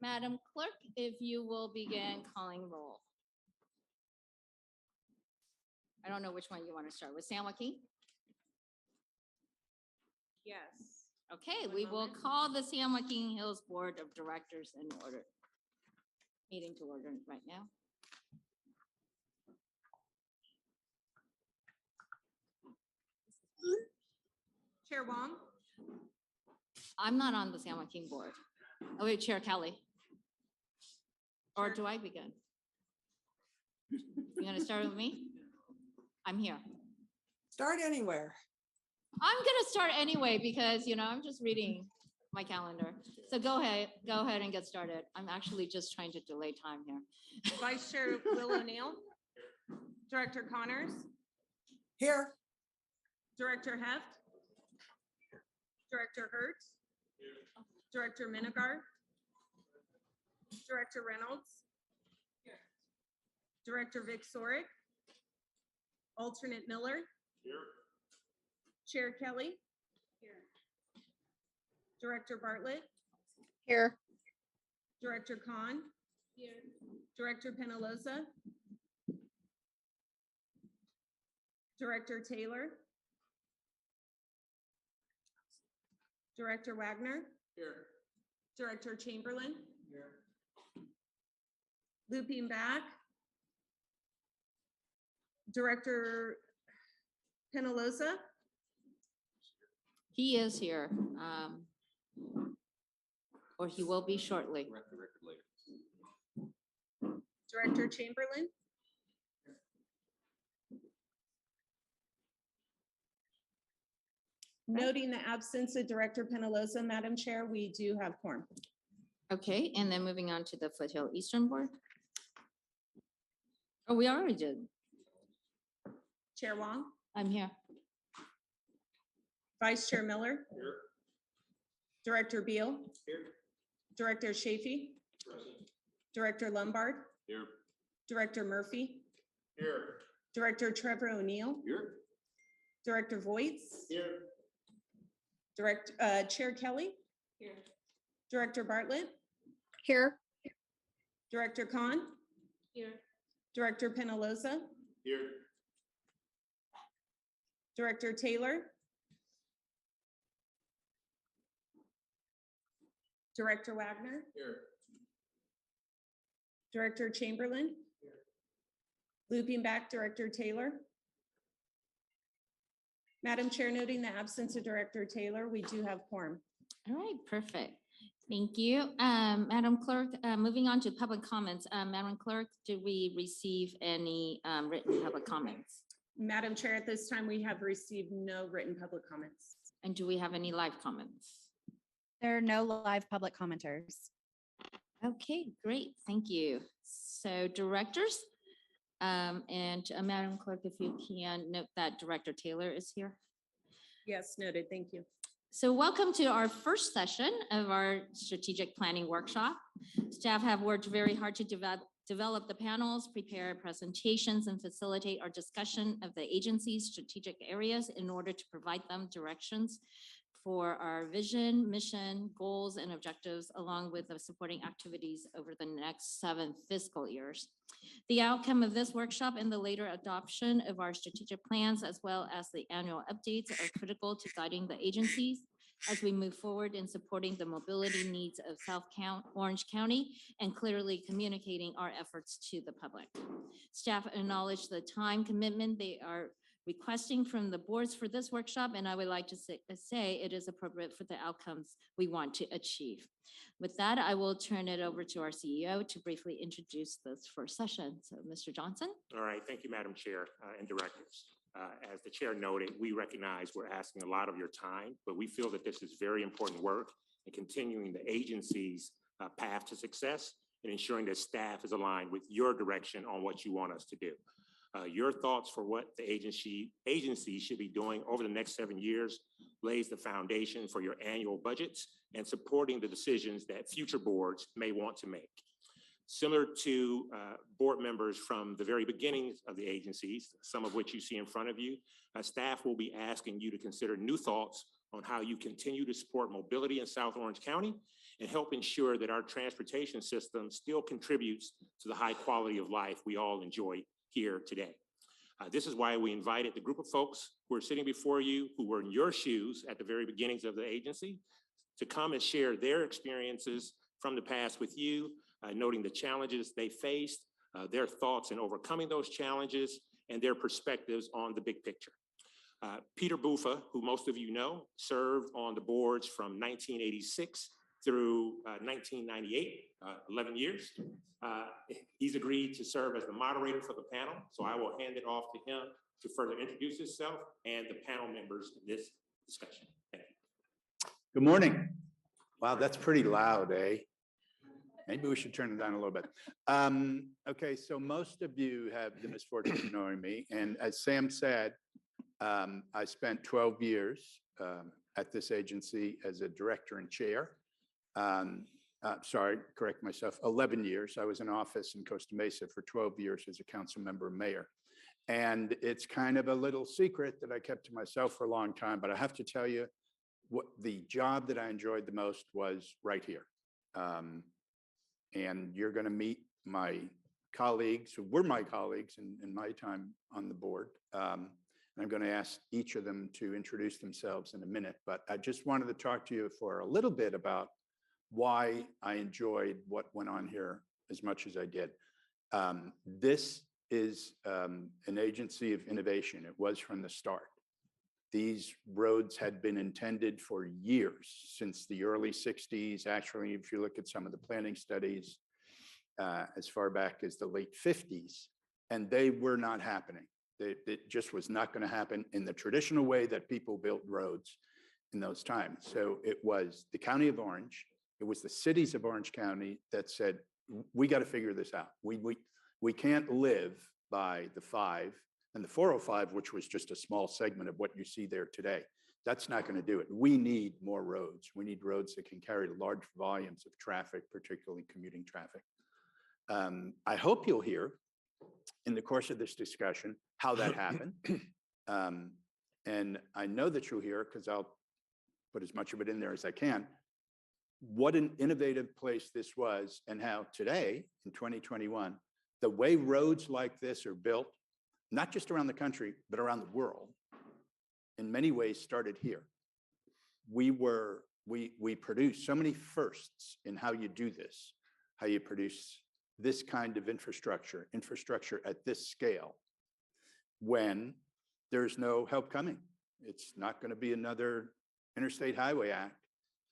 Madam Clerk, if you will begin calling roll. I don't know which one you want to start with. San Joaquin? Yes. Okay, One we will moment. call the San Joaquin Hills Board of Directors in order. Meeting to order right now. Chair Wong, I'm not on the San Joaquin Board. Oh, wait, Chair Kelly. Or Chair- do I begin? You gonna start with me? I'm here. Start anywhere. I'm gonna start anyway because, I'm just reading my calendar. So go ahead and get started. I'm actually just trying to delay time here. Vice Chair Will O'Neill, Director Connors, Here, Director Heft, Director Hertz, Director Minigar, Director Reynolds, Director Vic Sorick, Alternate Miller, Chair Kelly, Director Bartlett, Here. Director Khan, Director Penaloza, Director Taylor, Director Wagner, Director Chamberlain, looping back, Director Penaloza, He is here. Or he will be shortly. Director Chamberlain, noting the absence of Director Penaloza, Madam Chair, we do have quorum. Okay, and then moving on to the Foothill Eastern Board. Oh, we already did. Chair Wong, I'm here. Vice Chair Miller, Director Beal, Director Chafee, Director Lombard, Director Murphy, Director Trevor O'Neill, Director Voights, Chair Kelly, Director Bartlett, Here. Director Khan, Director Penaloza, Director Taylor, Director Wagner, Director Chamberlain, looping back, Director Taylor. Madam Chair, noting the absence of Director Taylor, we do have quorum. All right, perfect. Thank you. Madam Clerk, moving on to public comments. Madam Clerk, did we receive any written public comments? Madam Chair, at this time, we have received no written public comments. And do we have any live comments? There are no live public commenters. Okay, great. Thank you. So directors, and Madam Clerk, if you can note that Director Taylor is here. Yes, noted. Thank you. So welcome to our first session of our strategic planning workshop. Staff have worked very hard to develop the panels, prepare presentations, and facilitate our discussion of the agency's strategic areas in order to provide them directions for our vision, mission, goals, and objectives, along with the supporting activities over the next 7 fiscal years. The outcome of this workshop and the later adoption of our strategic plans, as well as the annual updates, are critical to guiding the agencies as we move forward in supporting the mobility needs of Orange County and clearly communicating our efforts to the public. Staff acknowledge the time commitment they are requesting from the boards for this workshop, and I would like to say it is appropriate for the outcomes we want to achieve. With that, I will turn it over to our CEO to briefly introduce this first session. So, Mr. Johnson. All right, thank you, Madam Chair and directors. As the chair noted, we recognize we're asking a lot of your time, but we feel that this is very important work in continuing the agency's path to success and ensuring that staff is aligned with your direction on what you want us to do. Your thoughts for what the agency should be doing over the next 7 years lays the foundation for your annual budgets and supporting the decisions that future boards may want to make. Similar to board members from the very beginnings of the agencies, some of which you see in front of you, staff will be asking you to consider new thoughts on how you continue to support mobility in South Orange County and help ensure that our transportation system still contributes to the high quality of life we all enjoy here today. This is why we invited the group of folks who are sitting before you, who were in your shoes at the very beginnings of the agency, to come and share their experiences from the past with you, noting the challenges they faced, their thoughts in overcoming those challenges, and their perspectives on the big picture. Peter Buffa, who most of you know, served on the boards from 1986 through 1998, 11 years. He's agreed to serve as the moderator for the panel, so I will hand it off to him to further introduce himself and the panel members in this discussion. Thank you. Good morning. Wow, that's pretty loud, eh? Maybe we should turn it down a little bit. Okay, so most of you have the misfortune of knowing me, and as Sam said, I spent 12 years at this agency as a director and chair. Sorry, correct myself, 11 years. I was in office in Costa Mesa for 12 years as a council member and mayor. And it's kind of a little secret that I kept to myself for a long time, but I have to tell you, what the job that I enjoyed the most was right here. And you're going to meet my colleagues who were my colleagues in my time on the board. And I'm going to ask each of them to introduce themselves in a minute, but I just wanted to talk to you for a little bit about why I enjoyed what went on here as much as I did. This is an agency of innovation. It was from the start. These roads had been intended for years, since the early 60s. Actually, if you look at some of the planning studies, as far back as the late 50s, and they were not happening. It just was not going to happen in the traditional way that people built roads in those times. So it was the County of Orange, it was the cities of Orange County that said, we got to figure this out. We can't live by the 5 and the 405, which was just a small segment of what you see there today. That's not going to do it. We need more roads. We need roads that can carry large volumes of traffic, particularly commuting traffic. I hope you'll hear in the course of this discussion how that happened. And I know that you'll hear, because I'll put as much of it in there as I can, what an innovative place this was, and how today, in 2021, the way roads like this are built, not just around the country, but around the world, in many ways started here. We produced so many firsts in how you do this, how you produce this kind of infrastructure at this scale, when there's no help coming. It's not going to be another Interstate Highway Act.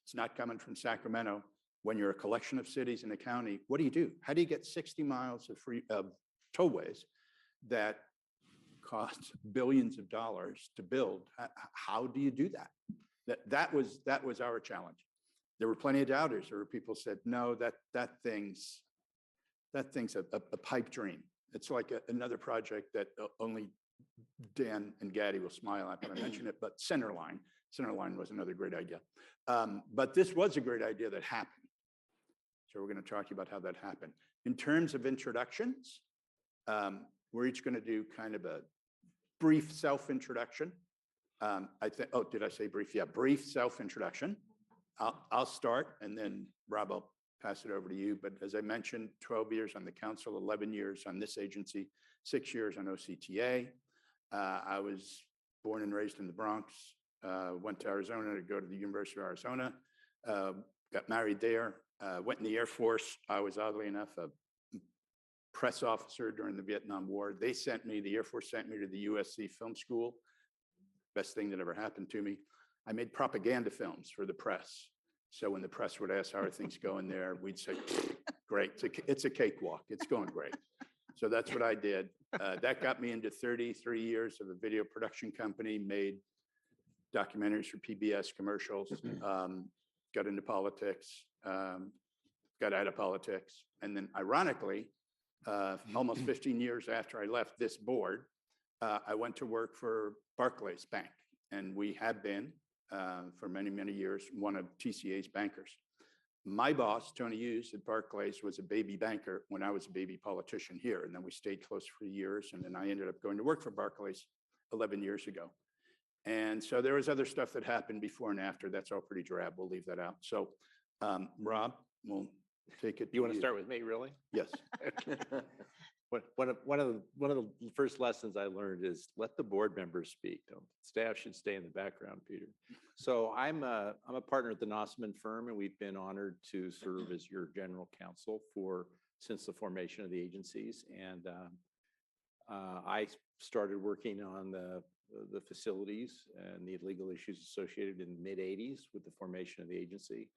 It's not coming from Sacramento. When you're a collection of cities in a county, what do? How do you get 60 miles of tollways that cost billions of dollars to build? How do you do that? That was our challenge. There were plenty of doubters. There were people who said, no, that thing's a pipe dream. It's like another project that only Dan and Gaddy will smile at when I mention it, but Centerline was another great idea. But this was a great idea that happened. So we're going to talk about how that happened. In terms of introductions, we're each going to do kind of a brief self-introduction. I think, oh, did I say brief? Yeah, brief self-introduction. I'll start, and then Rob, I'll pass it over to you. But as I mentioned, 12 years on the council, 11 years on this agency, 6 years on OCTA. I was born and raised in the Bronx, went to Arizona to go to the University of Arizona, got married there, went in the Air Force. I was, oddly enough, a press officer during the Vietnam War. The Air Force sent me to the USC Film School. Best thing that ever happened to me. I made propaganda films for the press. So when the press would ask how are things going there, we'd say, great, it's a cakewalk, it's going great. So that's what I did. That got me into 33 years of a video production company, made documentaries for PBS, commercials, got into politics, got out of politics. And then ironically, almost 15 years after I left this board, I went to work for Barclays Bank. And we have been, for many, many years, one of TCA's bankers. My boss, Tony Hughes at Barclays, was a baby banker when I was a baby politician here. And then we stayed close for years. And then I ended up going to work for Barclays 11 years ago. And so there was other stuff that happened before and after. That's all pretty drab. We'll leave that out. So Rob, we'll take it. You want to start with me, really? Yes. One of the first lessons I learned is let the board members speak. Staff should stay in the background, Peter. So I'm a partner at the Nossaman firm, and we've been honored to serve as your general counsel since the formation of the agencies. And I started working on the facilities and the legal issues associated in the mid-'80s with the formation of the agency,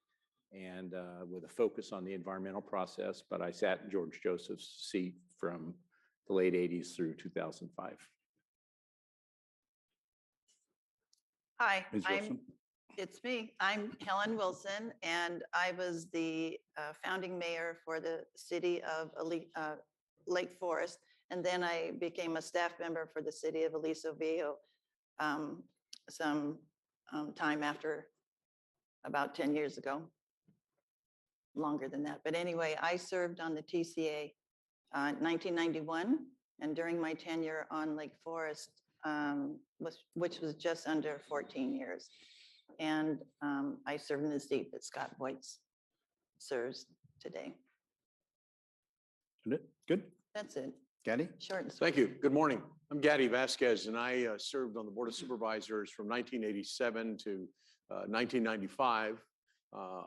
and with a focus on the environmental process. But I sat in George Joseph's seat from the late '80s through 2005. Hi, Ms. Wilson? it's me. I'm Helen Wilson, and I was the founding mayor for the city of Lake Forest. And then I became a staff member for the city of Aliso Viejo some time after, about 10 years ago, longer than that. But anyway, I served on the TCA in 1991, and during my tenure on Lake Forest, which was just under 14 years. And I served in the seat that Scott Voights serves today. Good. That's it. Gaddy? Short and sweet. Thank you. Good morning. I'm Gaddy Vasquez, and I served on the Board of Supervisors from 1987 to 1995.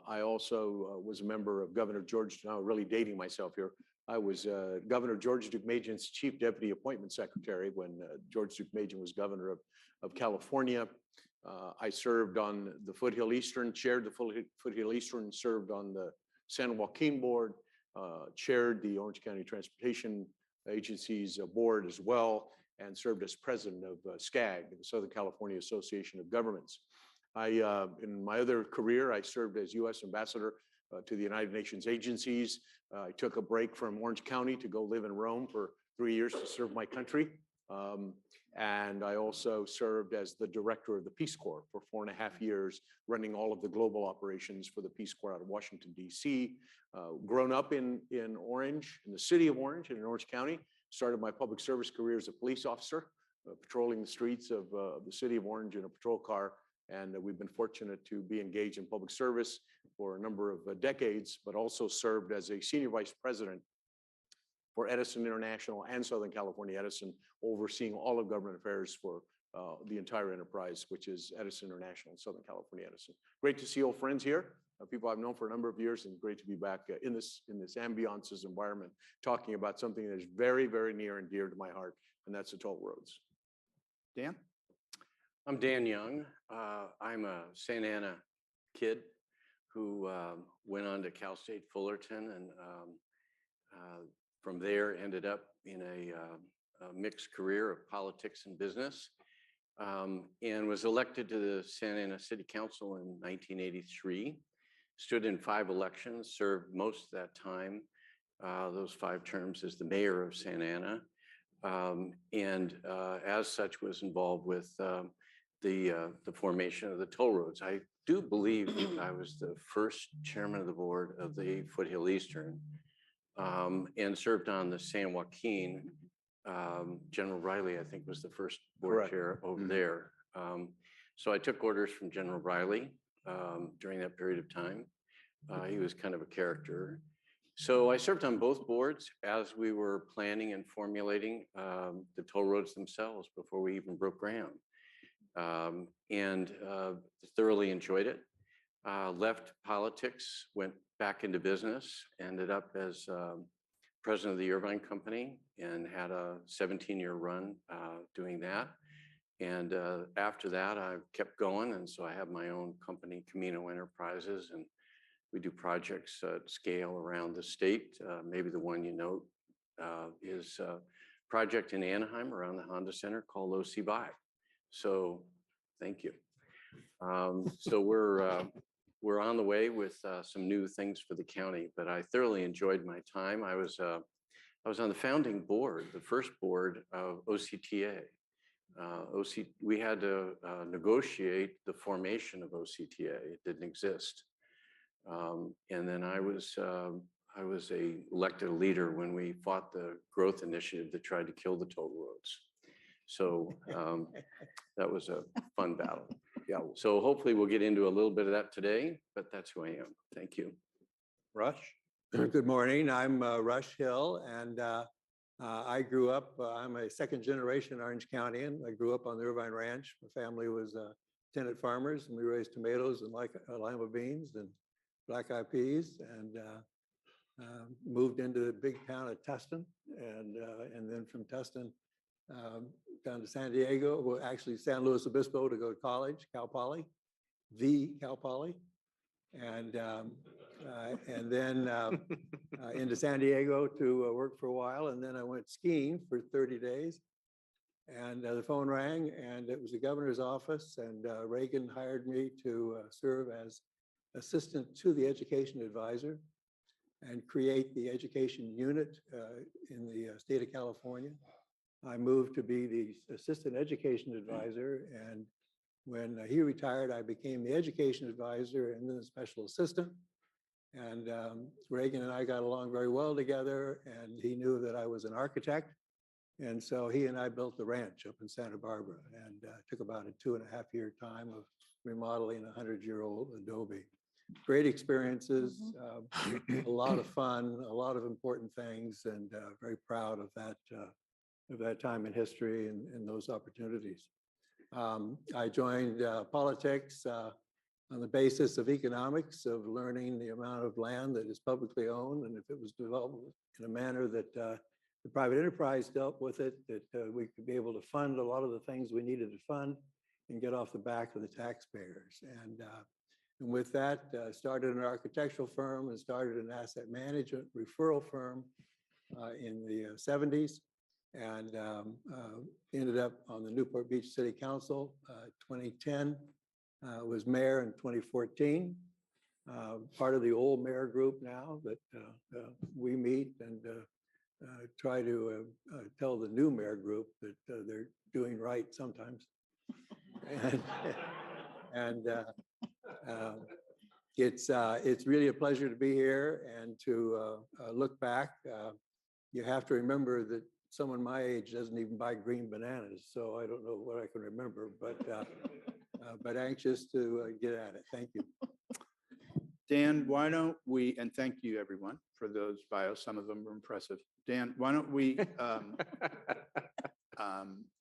I also was a member of Governor George, now really dating myself here. I was Governor George Deukmejian's Chief Deputy Appointment Secretary when George Deukmejian was governor of California. I served on the Foothill Eastern, chaired the Foothill Eastern, served on the San Joaquin Board, chaired the Orange County Transportation Agency's board as well, and served as president of SCAG, the Southern California Association of Governments. In my other career, I served as U.S. Ambassador to the United Nations agencies. I took a break from Orange County to go live in Rome for 3 years to serve my country. And I also served as the director of the Peace Corps for 4.5 years, running all of the global operations for the Peace Corps out of Washington, D.C. Grown up in Orange, in the city of Orange, and in Orange County. Started my public service career as a police officer, patrolling the streets of the city of Orange in a patrol car. And we've been fortunate to be engaged in public service for a number of decades, but also served as a senior vice president for Edison International and Southern California Edison, overseeing all of government affairs for the entire enterprise, which is Edison International and Southern California Edison. Great to see old friends here, people I've known for a number of years, and great to be back in this ambiances environment, talking about something that is very, very near and dear to my heart, and that's the toll roads. Dan? I'm Dan Young. I'm a Santa Ana kid who went on to Cal State Fullerton, and from there ended up in a mixed career of politics and business, and was elected to the Santa Ana City Council in 1983. Stood in 5 elections, served most of that time, those 5 terms, as the mayor of Santa Ana, and as such was involved with the formation of the toll roads. I do believe I was the first chairman of the board of the Foothill Eastern, and served on the San Joaquin. General Riley, I think, was the first board Correct. chair over there. So I took orders from General Riley during that period of time. He was kind of a character. So I served on both boards as we were planning and formulating the toll roads themselves before we even broke ground. And thoroughly enjoyed it. Left politics, went back into business, ended up as president of the Irvine Company, and had a 17-year run doing that. And after that, I kept going. And so I have my own company, Camino Enterprises, and we do projects at scale around the state. Maybe the one you note is a project in Anaheim around the Honda Center called OC Buy. So thank you. So we're on the way with some new things for the county, but I thoroughly enjoyed my time. I was on the founding board, the first board of OCTA. We had to negotiate the formation of OCTA. It didn't exist. And then I was a elected leader when we fought the growth initiative that tried to kill the toll roads. So that was a fun battle. Yeah. So hopefully we'll get into a little bit of that today, but that's who I am. Thank you. Rush? Good morning. I'm Rush Hill, and I grew up, I'm a second generation Orange Countian. I grew up on the Irvine Ranch. My family was tenant farmers, and we raised tomatoes and lima beans and black-eyed peas, and moved into the big town of Tustin, and then from Tustin down to San Diego, well, actually San Luis Obispo to go to college, Cal Poly, the Cal Poly, and then into San Diego to work for a while, and then I went skiing for 30 days. And the phone rang, and it was the governor's office, and Reagan hired me to serve as assistant to the education advisor and create the education unit in the state of California. I moved to be the assistant education advisor, and when he retired, I became the education advisor and then the special assistant. And Reagan and I got along very well together, and he knew that I was an architect. And so he and I built the ranch up in Santa Barbara, and took about a 2.5-year time of remodeling a 100-year-old adobe. Great experiences, a lot of fun, a lot of important things, and very proud of that time in history and those opportunities. I joined politics on the basis of economics, of learning the amount of land that is publicly owned, and if it was developed in a manner that the private enterprise dealt with it, that we could be able to fund a lot of the things we needed to fund and get off the back of the taxpayers. And with that, started an architectural firm and started an asset management referral firm in the 70s, and ended up on the Newport Beach City Council 2010, was mayor in 2014, part of the old mayor group now that we meet and try to tell the new mayor group that they're doing right sometimes. And it's really a pleasure to be here and to look back. You have to remember that someone my age doesn't even buy green bananas, so I don't know what I can remember, but anxious to get at it. Thank you. Dan, why don't we, and thank you everyone for those bios, some of them were impressive. Dan, why don't we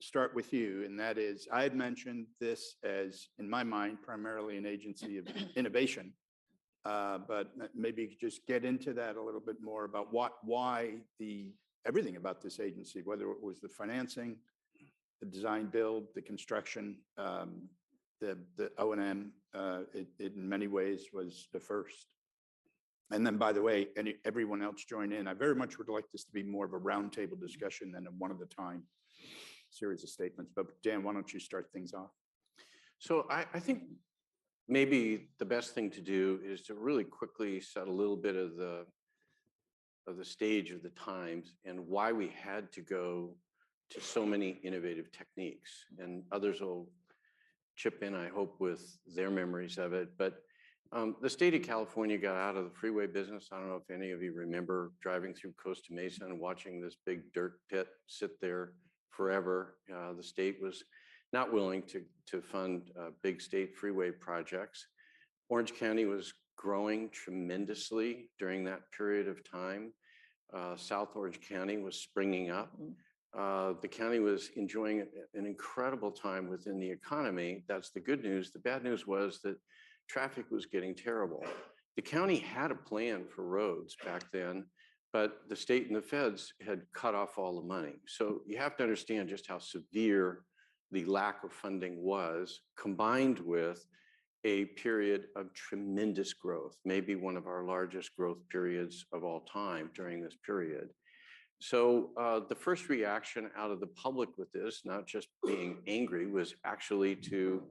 start with you? And that is, I had mentioned this as, in my mind, primarily an agency of innovation, but maybe you could just get into that a little bit more about why everything about this agency, whether it was the financing, the design build, the construction, the O&M, it in many ways was the first. And then, by the way, everyone else join in. I very much would like this to be more of a roundtable discussion than a one at a time series of statements. But Dan, why don't you start things off? So I think maybe the best thing to do is to really quickly set a little bit of the stage of the times and why we had to go to so many innovative techniques. And others will chip in, I hope, with their memories of it. But the state of California got out of the freeway business. I don't know if any of you remember driving through Costa Mesa and watching this big dirt pit sit there forever. The state was not willing to fund big state freeway projects. Orange County was growing tremendously during that period of time. South Orange County was springing up. The county was enjoying an incredible time within the economy. That's the good news. The bad news was that traffic was getting terrible. The county had a plan for roads back then, but the state and the feds had cut off all the money. So you have to understand just how severe the lack of funding was, combined with a period of tremendous growth, maybe one of our largest growth periods of all time during this period. So the first reaction out of the public with this, not just being angry, was actually to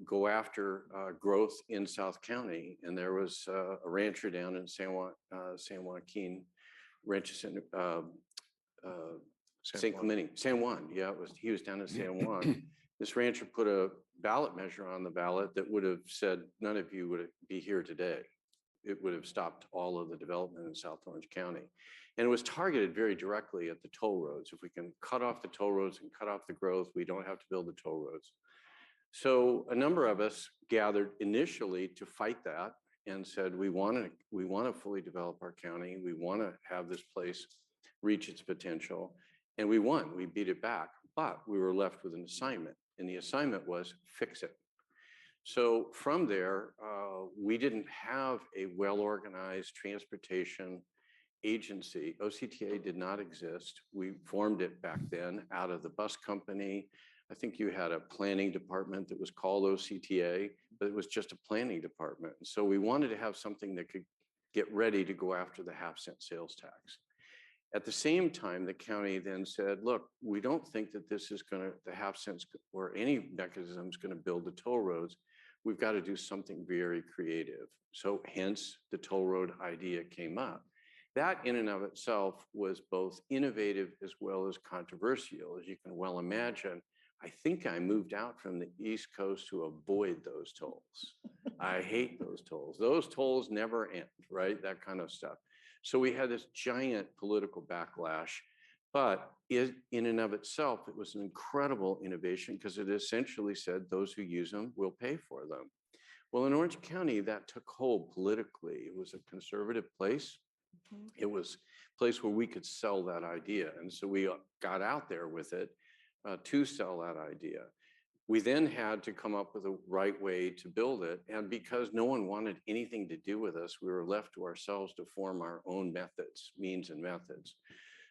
go after growth in South County. And there was a rancher down in San Joaquin, St. Clemente, San Juan. Yeah, he was down in San Juan. This rancher put a ballot measure on the ballot that would have said none of you would be here today it would have stopped all of the development in South Orange County. And it was targeted very directly at the toll roads. If we can cut off the toll roads and cut off the growth, we don't have to build the toll roads. So a number of us gathered initially to fight that and said, we want to fully develop our county. We want to have this place reach its potential. And we won, we beat it back, but we were left with an assignment. And the assignment was fix it. So from there, we didn't have a well-organized transportation agency. OCTA did not exist. We formed it back then out of the bus company. I think you had a planning department that was called OCTA, but it was just a planning department. So we wanted to have something that could get ready to go after the half-cent sales tax. At the same time, the county then said, look, we don't think that this is going to, the half cents or any mechanism is going to build the toll roads. We've got to do something very creative. So hence the toll road idea came up. That in and of itself was both innovative as well as controversial, as you can well imagine. I think I moved out from the East Coast to avoid those tolls. I hate those tolls. Those tolls never end, right? That kind of stuff. So we had this giant political backlash, but in and of itself, it was an incredible innovation because it essentially said those who use them will pay for them. Well, in Orange County, that took hold politically. It was a conservative place. It was a place where we could sell that idea. And so we got out there with it to sell that idea. We then had to come up with a right way to build it. And because no one wanted anything to do with us, we were left to ourselves to form our own methods, means and methods.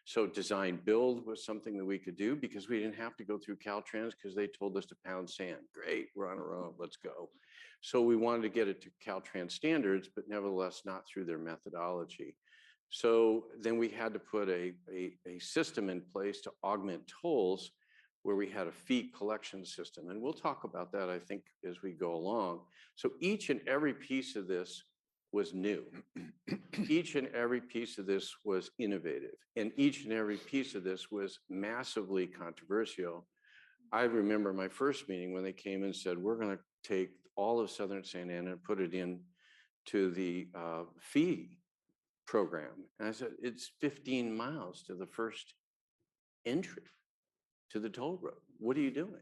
So design build was something that we could do because we didn't have to go through Caltrans because they told us to pound sand. Great, we're on our own, let's go. So we wanted to get it to Caltrans standards, but nevertheless not through their methodology. So then we had to put a system in place to augment tolls where we had a fee collection system. And we'll talk about that, I think, as we go along. So each and every piece of this was new. Each and every piece of this was innovative. And each and every piece of this was massively controversial. I remember my first meeting when they came and said, we're going to take all of Southern Santa Ana and put it in to the fee program. And I said, it's 15 miles to the first entry to the toll road. What are you doing?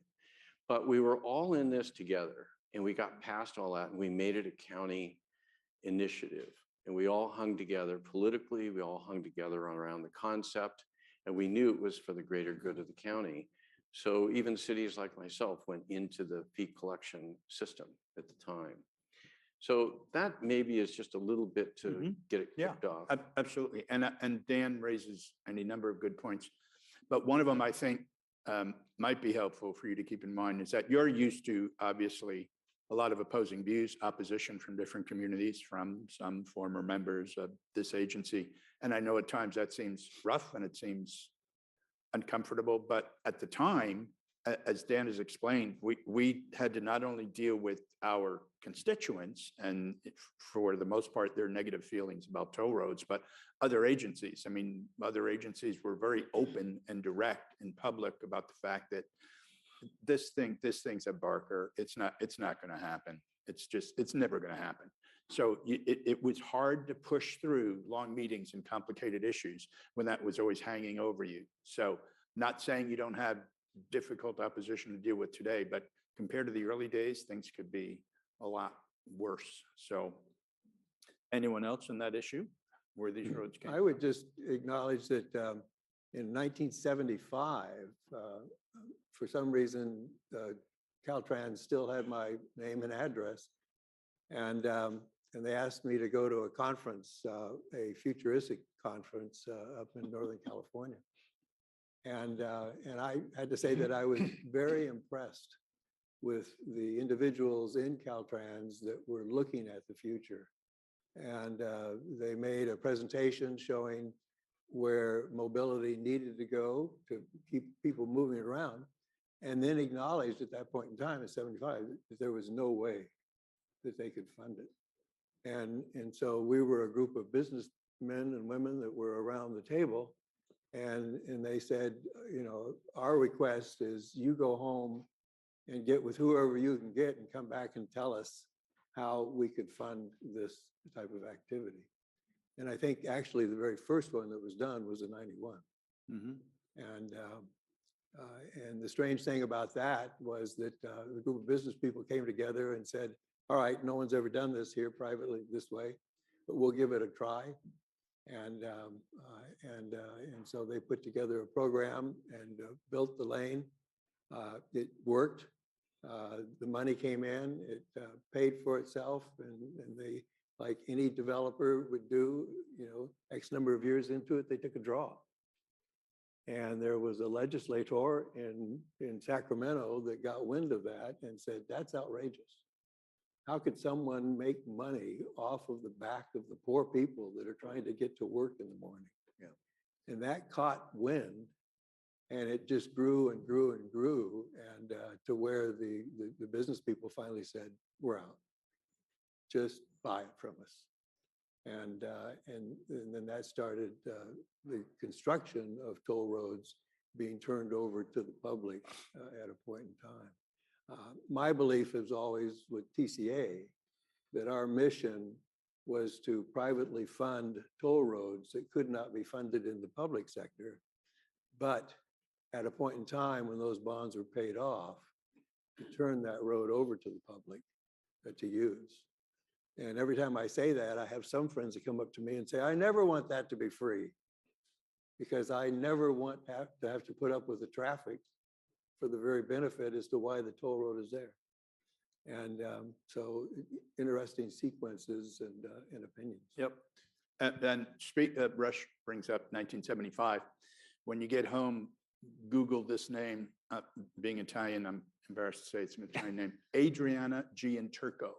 But we were all in this together and we got past all that and we made it a county initiative. And we all hung together politically, we all hung together around the concept, and we knew it was for the greater good of the county. So even cities like myself went into the fee collection system at the time. So that maybe is just a little bit to get it kicked off. Absolutely. And Dan raises any number of good points. But one of them I think might be helpful for you to keep in mind is that you're used to, obviously, a lot of opposing views, opposition from different communities, from some former members of this agency. And I know at times that seems rough and it seems uncomfortable, but at the time, as Dan has explained, we had to not only deal with our constituents, and for the most part, their negative feelings about toll roads, but other agencies. I mean, other agencies were very open and direct in public about the fact that this thing's a Barker. It's not going to happen. It's never going to happen. So it was hard to push through long meetings and complicated issues when that was always hanging over you. So not saying you don't have difficult opposition to deal with today, but compared to the early days, things could be a lot worse. So anyone else on that issue where these roads came? I would just acknowledge that in 1975, for some reason, Caltrans still had my name and address. And they asked me to go to a conference, a futuristic conference up in Northern California. And I had to say that I was very impressed with the individuals in Caltrans that were looking at the future. And they made a presentation showing where mobility needed to go to keep people moving around, and then acknowledged at that point in time in 75 that there was no way that they could fund it. And so we were a group of businessmen and women that were around the table, and they said, you know, our request is you go home and get with whoever you can get and come back and tell us how we could fund this type of activity. And I think actually the very first one that was done was in 91. Mhm. And the strange thing about that was that the group of business people came together and said, all right, no one's ever done this here privately this way, but we'll give it a try. And so they put together a program and built the lane. It worked. The money came in, it paid for itself, and they, like any developer would do, X number of years into it, they took a draw. And there was a legislator in Sacramento that got wind of that and said, that's outrageous. How could someone make money off of the back of the poor people that are trying to get to work in the morning? And that caught wind, and it just grew and grew and grew, and to where the business people finally said, we're out. Just buy it from us. And then that started the construction of toll roads being turned over to the public at a point in time. My belief is always with TCA that our mission was to privately fund toll roads that could not be funded in the public sector. But at a point in time when those bonds were paid off, to turn that road over to the public to use. And every time I say that, I have some friends that come up to me and say, I never want that to be free, because I never want to have to put up with the traffic for the very benefit as to why the toll road is there. And so interesting sequences and opinions. Yep. And then Rush brings up 1975. When you get home, Google this name. Being Italian, I'm embarrassed to say it's an Italian name. Adriana Gianturco.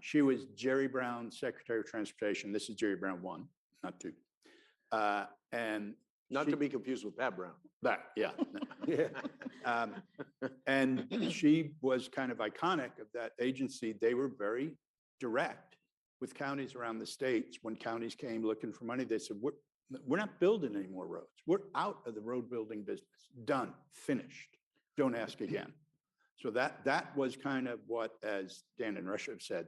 She was Jerry Brown's Secretary of Transportation. This is Jerry Brown 1, not 2. And Not to be confused with Pat Brown. that, yeah. And she was kind of iconic of that agency. They were very direct with counties around the states. When counties came looking for money, they said, we're not building any more roads. We're out of the road building business. Done, finished. Don't ask again. So that was kind of what, as Dan and Rush have said,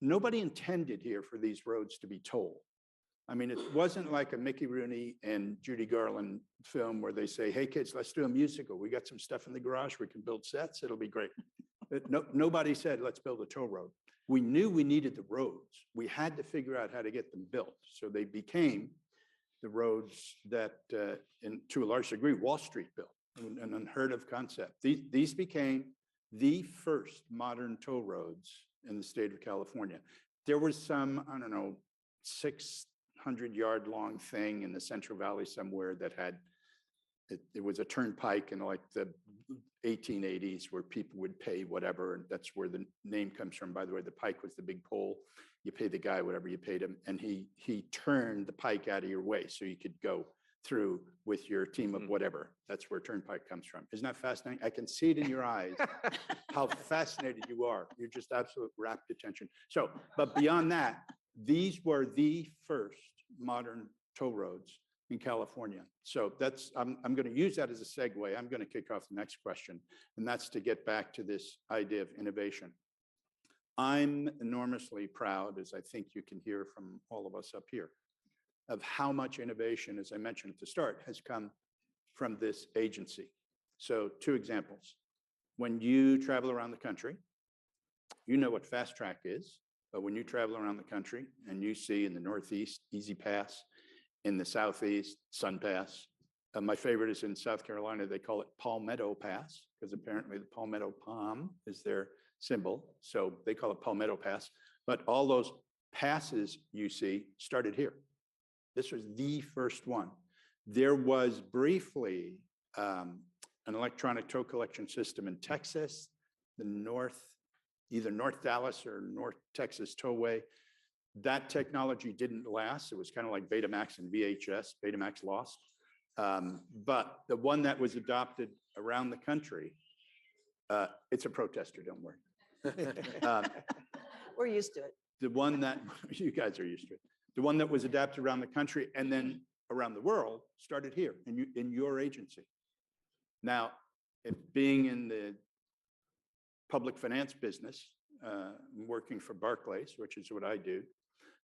nobody intended here for these roads to be toll. I mean, it wasn't like a Mickey Rooney and Judy Garland film where they say, hey, kids, let's do a musical. We got some stuff in the garage. We can build sets. It'll be great. Nobody said, let's build a toll road. We knew we needed the roads. We had to figure out how to get them built. So they became the roads that, to a large degree, Wall Street built, an unheard of concept. These became the first modern toll roads in the state of California. There was some, 600-yard long thing in the Central Valley somewhere that had, it was a turnpike in like the 1880s where people would pay whatever. And that's where the name comes from. By the way, the pike was the big pole. You pay the guy whatever you paid him. And he turned the pike out of your way so you could go through with your team of whatever. That's where turnpike comes from. Isn't that fascinating? I can see it in your eyes, how fascinated you are. You're just absolute rapt attention. So, but beyond that, these were the first modern toll roads in California. So that's, I'm going to use that as a segue. I'm going to kick off the next question, and that's to get back to this idea of innovation. I'm enormously proud, as I think you can hear from all of us up here, of how much innovation, as I mentioned at the start, has come from this agency. So 2 examples. When you travel around the country, you know what Fast Track is, but when you travel around the country and you see in the Northeast, Easy Pass, in the Southeast, Sun Pass. My favorite is in South Carolina, they call it Palmetto Pass, because apparently the palmetto palm is their symbol. So they call it Palmetto Pass. But all those passes you see started here. This was the first one. There was briefly an electronic toll collection system in Texas, either North Dallas or North Texas Tollway. That technology didn't last. It was kind of like Betamax and VHS. Betamax lost. But the one that was adopted around the country, it's a protester, don't worry. We're used to it. The one that, you guys are used to it. The one that was adapted around the country and then around the world started here in your agency. Now, being in the public finance business, working for Barclays, which is what I do.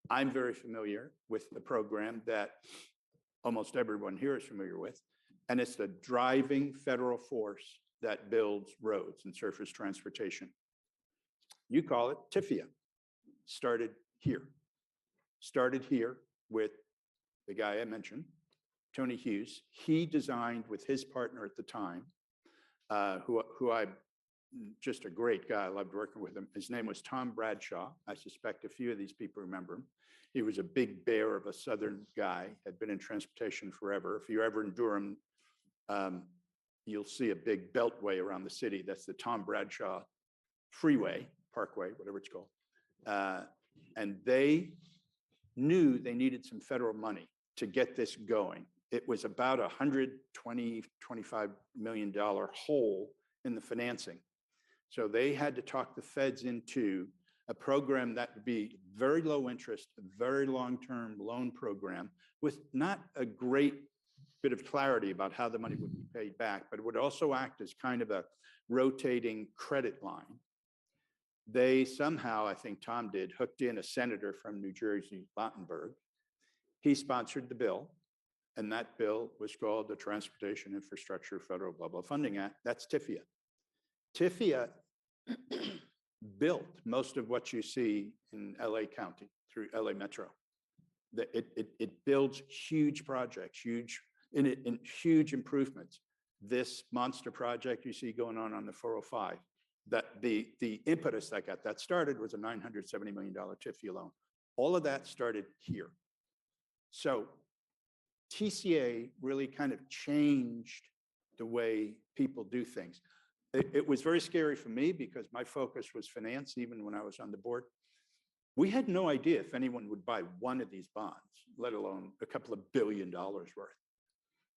I'm very familiar with the program that almost everyone here is familiar with, and it's the driving federal force that builds roads and surface transportation. You call it TIFIA. Started here. Started here with the guy I mentioned, Tony Hughes. He designed with his partner at the time, who I, just a great guy. I loved working with him. His name was Tom Bradshaw. I suspect a few of these people remember him. He was a big bear of a Southern guy, had been in transportation forever. If you're ever in Durham, you'll see a big beltway around the city. That's the Tom Bradshaw Freeway, Parkway, whatever it's called. And they knew they needed some federal money to get this going. It was about $120, $25 million hole in the financing. So they had to talk the feds into a program that would be very low interest, a very long-term loan program with not a great bit of clarity about how the money would be paid back, but it would also act as kind of a rotating credit line. They somehow, I think Tom did, hooked in a senator from New Jersey, Lautenberg. He sponsored the bill, and that bill was called the Transportation Infrastructure Federal Blah Blah Funding Act. That's TIFIA. TIFIA built most of what you see in LA County through LA Metro. It builds huge projects, huge improvements. This monster project you see going on the 405, that the impetus that got that started was a $970 million TIFIA loan. All of that started here. So TCA really kind of changed the way people do things. It was very scary for me because my focus was finance, even when I was on the board. We had no idea if anyone would buy one of these bonds, let alone a couple of $1 billion worth.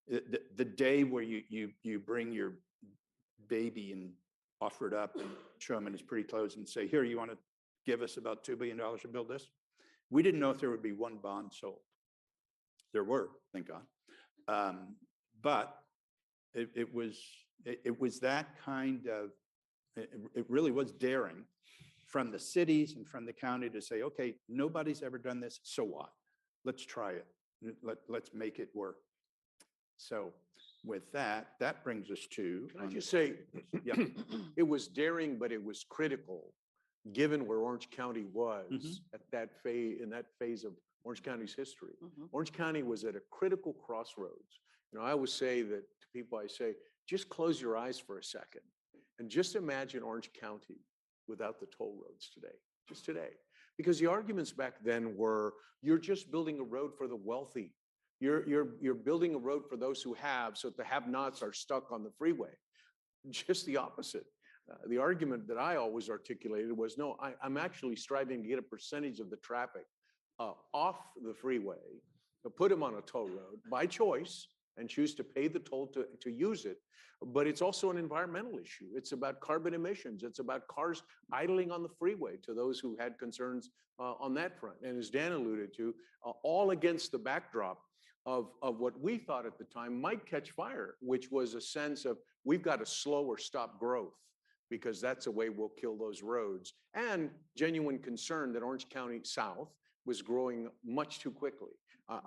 The day where you bring your baby and offer it up and show him in his pretty clothes and say, here, you want to give us about $2 billion to build this? We didn't know if there would be one bond sold. There were, thank God. But it was that kind of, it really was daring from the cities and from the county to say, okay, nobody's ever done this, so what? Let's try it. Let's make it work. So with that, that brings us to. Can I just say, Yeah. it was daring, but it was critical, given where Orange County was at that phase, in that phase of Orange County's history. Orange County was at a critical crossroads. You know, I always say that to people, I say, just close your eyes for a second and just imagine Orange County without the toll roads today, just today. Because the arguments back then were, you're just building a road for the wealthy. You're building a road for those who have, so that the have-nots are stuck on the freeway. Just the opposite. The argument that I always articulated was, no, I'm actually striving to get a percentage of the traffic off the freeway, put them on a toll road by choice, and choose to pay the toll to use it. But it's also an environmental issue. It's about carbon emissions. It's about cars idling on the freeway, to those who had concerns on that front. And as Dan alluded to, all against the backdrop of what we thought at the time might catch fire, which was a sense of, we've got to slow or stop growth, because that's a way we'll kill those roads. And genuine concern that Orange County South was growing much too quickly.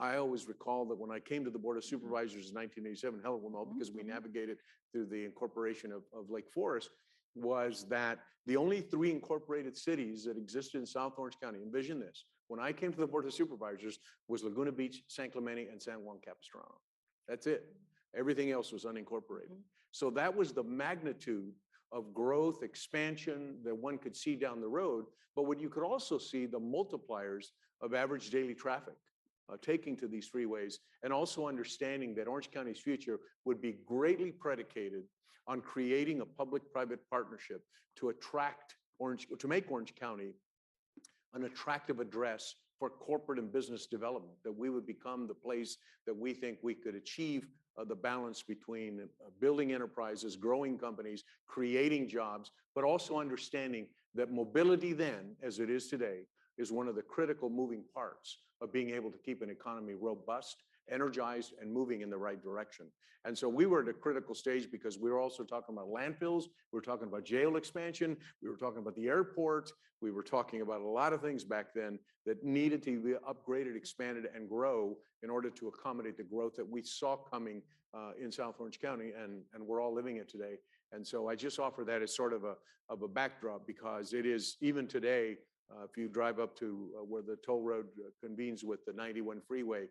I always recall that when I came to the Board of Supervisors in 1987, Helen will know because we navigated through the incorporation of Lake Forest, was that the only 3 incorporated cities that existed in South Orange County, envision this, when I came to the Board of Supervisors, was Laguna Beach, San Clemente, and San Juan Capistrano. That's it. Everything else was unincorporated. So that was the magnitude of growth, expansion that one could see down the road. But what you could also see, the multipliers of average daily traffic taking to these freeways, and also understanding that Orange County's future would be greatly predicated on creating a public-private partnership to make Orange County an attractive address for corporate and business development, that we would become the place that we think we could achieve the balance between building enterprises, growing companies, creating jobs, but also understanding that mobility then, as it is today, is one of the critical moving parts of being able to keep an economy robust energized and moving in the right direction. And so we were at a critical stage because we were also talking about landfills, we were talking about jail expansion, we were talking about the airport, we were talking about a lot of things back then that needed to be upgraded, expanded, and grow in order to accommodate the growth that we saw coming in South Orange County, and we're all living it today. And so I just offer that as sort of a backdrop, because it is, even today, if you drive up to where the toll road convenes with the 91 freeway,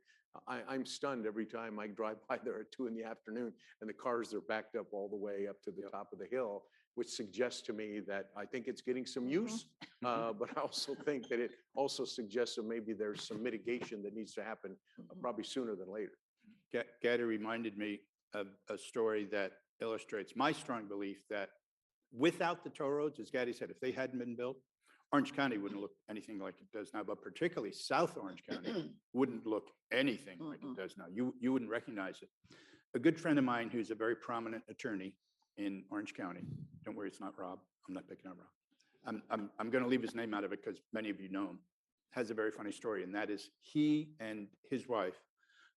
I'm stunned every time I drive by there at 2 in the afternoon and the cars are backed up all the way up to the top of the hill, which suggests to me that I think it's getting some use, but I also think that it also suggests that maybe there's some mitigation that needs to happen probably sooner than later. Gaddy reminded me of a story that illustrates my strong belief that without the toll roads, as Gaddy said, if they hadn't been built, Orange County wouldn't look anything like it does now, but particularly South Orange County wouldn't look anything like it does now. You wouldn't recognize it. A good friend of mine who's a very prominent attorney in Orange County, don't worry, it's not Rob. I'm not picking on Rob. I'm going to leave his name out of it because many of you know him, has a very funny story. And that is he and his wife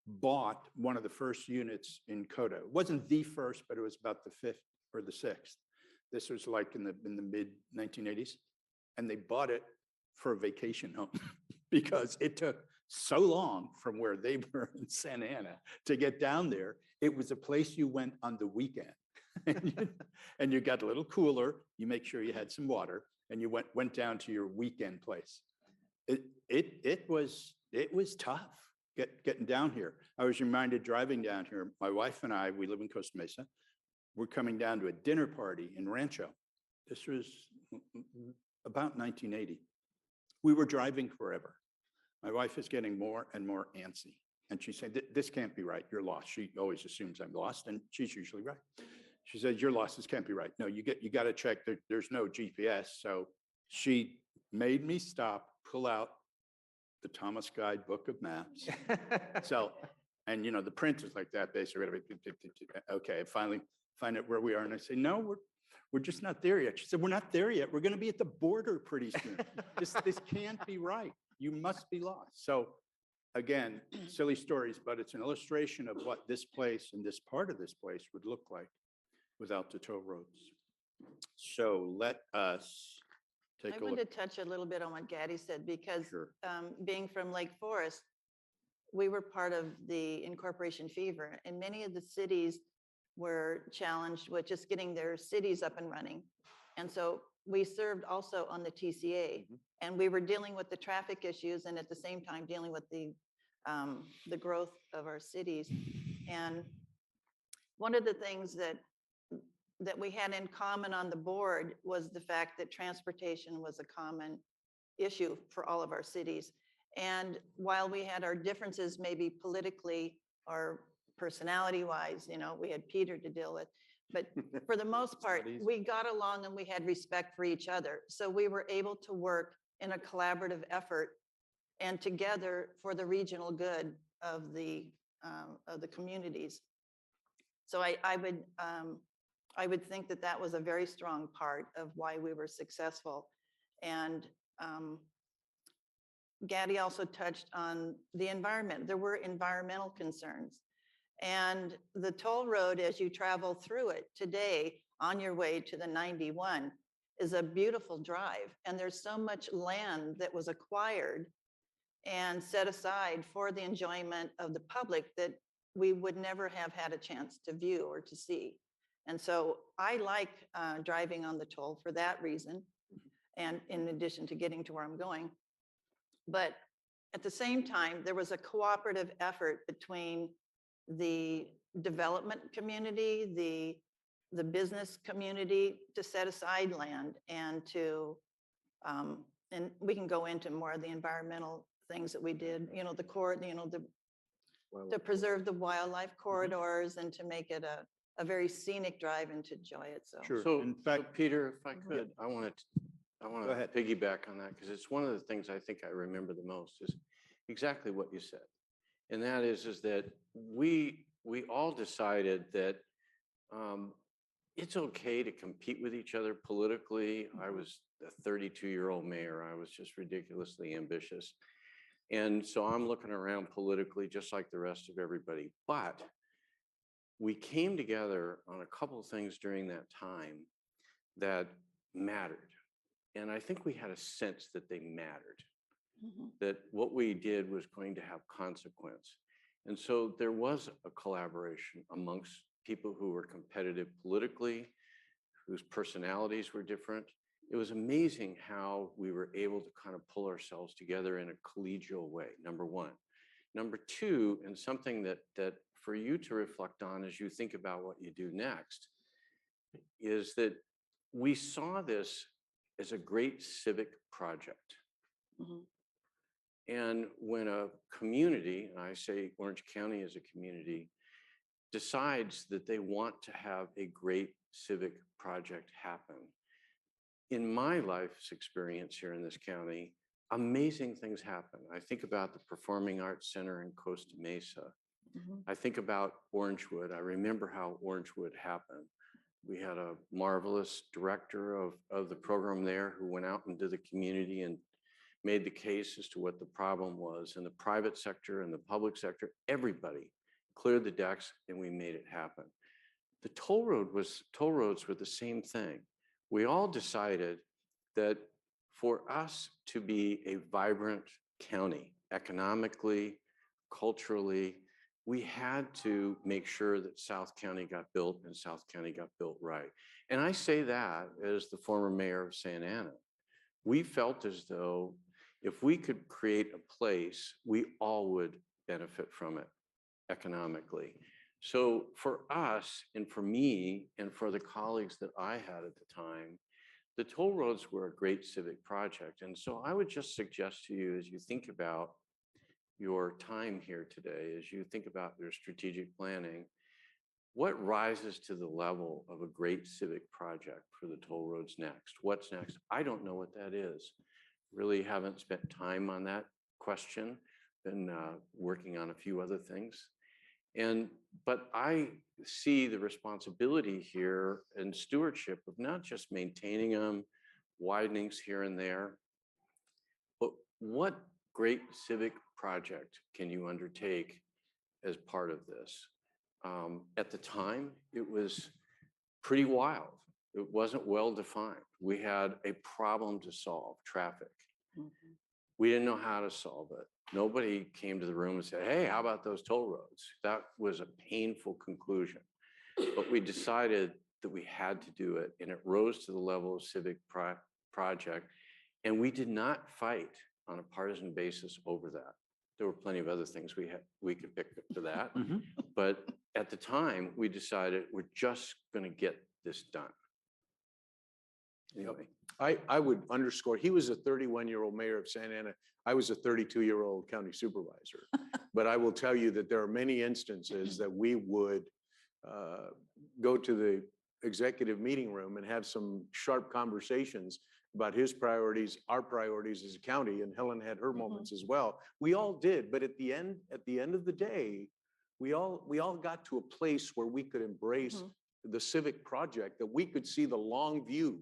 bought one of the first units in Coda. It wasn't the first, but it was about the 5th or the 6th. This was like in the mid 1980s. And they bought it for a vacation home because it took so long from where they were in Santa Ana to get down there. It was a place you went on the weekend. And you got a little cooler, you make sure you had some water, and you went down to your weekend place. It was tough getting down here. I was reminded driving down here, my wife and I, we live in Costa Mesa. We're coming down to a dinner party in Rancho. This was about 1980. We were driving forever. My wife is getting more and more antsy. And she said, this can't be right. You're lost. She always assumes I'm lost, and she's usually right. She said, you're lost. This can't be right. No, you got to check. There's no GPS. So she made me stop, pull out the Thomas Guide Book of Maps. So, and you know, the print is like that, basically. Okay, finally find out where we are. And I say, no, we're just not there yet. She said, we're not there yet. We're going to be at the border pretty soon. This can't be right. You must be lost. So again, silly stories, but it's an illustration of what this place and this part of this place would look like without the toll roads. So let us take I a want look. to touch a little bit on what Gaddy said, because Sure. being from Lake Forest, we were part of the incorporation fever, and many of the cities were challenged with just getting their cities up and running. And so we served also on the TCA, and we were dealing with the traffic issues and at the same time dealing with the growth of our cities. And one of the things that we had in common on the board was the fact that transportation was a common issue for all of our cities. And while we had our differences, maybe politically or personality-wise, you know, we had Peter to deal with, but for the most part, we got along and we had respect for each other. So we were able to work in a collaborative effort and together for the regional good of the communities. So I would think that that was a very strong part of why we were successful. And Gaddy also touched on the environment. There were environmental concerns. And the toll road, as you travel through it today on your way to the 91, is a beautiful drive. And there's so much land that was acquired and set aside for the enjoyment of the public that we would never have had a chance to view or to see. And so I like driving on the toll for that reason, and in addition to getting to where I'm going. But at the same time, there was a cooperative effort between the development community, the business community, to set aside land and to, and we can go into more of the environmental things that we did, you know, to preserve the wildlife corridors and to make it a very scenic drive and to enjoy it. So, Sure. So, In fact, Peter, if I could, I want Go to ahead. piggyback on that, because it's one of the things I think I remember the most is exactly what you said. And that is that we all decided that it's okay to compete with each other politically. I was a 32-year-old mayor. I was just ridiculously ambitious. And so I'm looking around politically, just like the rest of everybody. But we came together on a couple of things during that time that mattered. And I think we had a sense that they mattered, that what we did was going to have consequence. And so there was a collaboration amongst people who were competitive politically, whose personalities were different. It was amazing how we were able to kind of pull ourselves together in a collegial way, number one. Number two, and something that for you to reflect on as you think about what you do next, is that we saw this as a great civic project. And when a community, and I say Orange County as a community, decides that they want to have a great civic project happen, in my life's experience here in this county, amazing things happen. I think about the Performing Arts Center in Costa Mesa. I think about Orangewood. I remember how Orangewood happened. We had a marvelous director of the program there who went out into the community and made the case as to what the problem was. And the private sector and the public sector, everybody cleared the decks and we made it happen. The toll roads were the same thing. We all decided that for us to be a vibrant county, economically, culturally, we had to make sure that South County got built and South County got built right. And I say that as the former mayor of Santa Ana. We felt as though if we could create a place, we all would benefit from it economically. So for us and for me and for the colleagues that I had at the time, the toll roads were a great civic project. And so I would just suggest to you, as you think about your time here today, as you think about your strategic planning, what rises to the level of a great civic project for the toll roads next? What's next? I don't know what that is. Really haven't spent time on that question. Been working on a few other things. But I see the responsibility here and stewardship of not just maintaining them, widenings here and there, but what great civic project can you undertake as part of this? At the time, it was pretty wild. It wasn't well defined. We had a problem to solve, traffic. We didn't know how to solve it. Nobody came to the room and said, hey, how about those toll roads? That was a painful conclusion. But we decided that we had to do it, and it rose to the level of civic project. And we did not fight on a partisan basis over that. There were plenty of other things we could pick up to that. But at the time, we decided we're just going to get this done. Anyway. I would underscore, he was a 31-year-old mayor of Santa Ana. I was a 32-year-old county supervisor. But I will tell you that there are many instances that we would go to the executive meeting room and have some sharp conversations about his priorities, our priorities as a county, and Helen had her moments as well. We all did, but at the end of the day, we all got to a place where we could embrace the civic project, that we could see the long view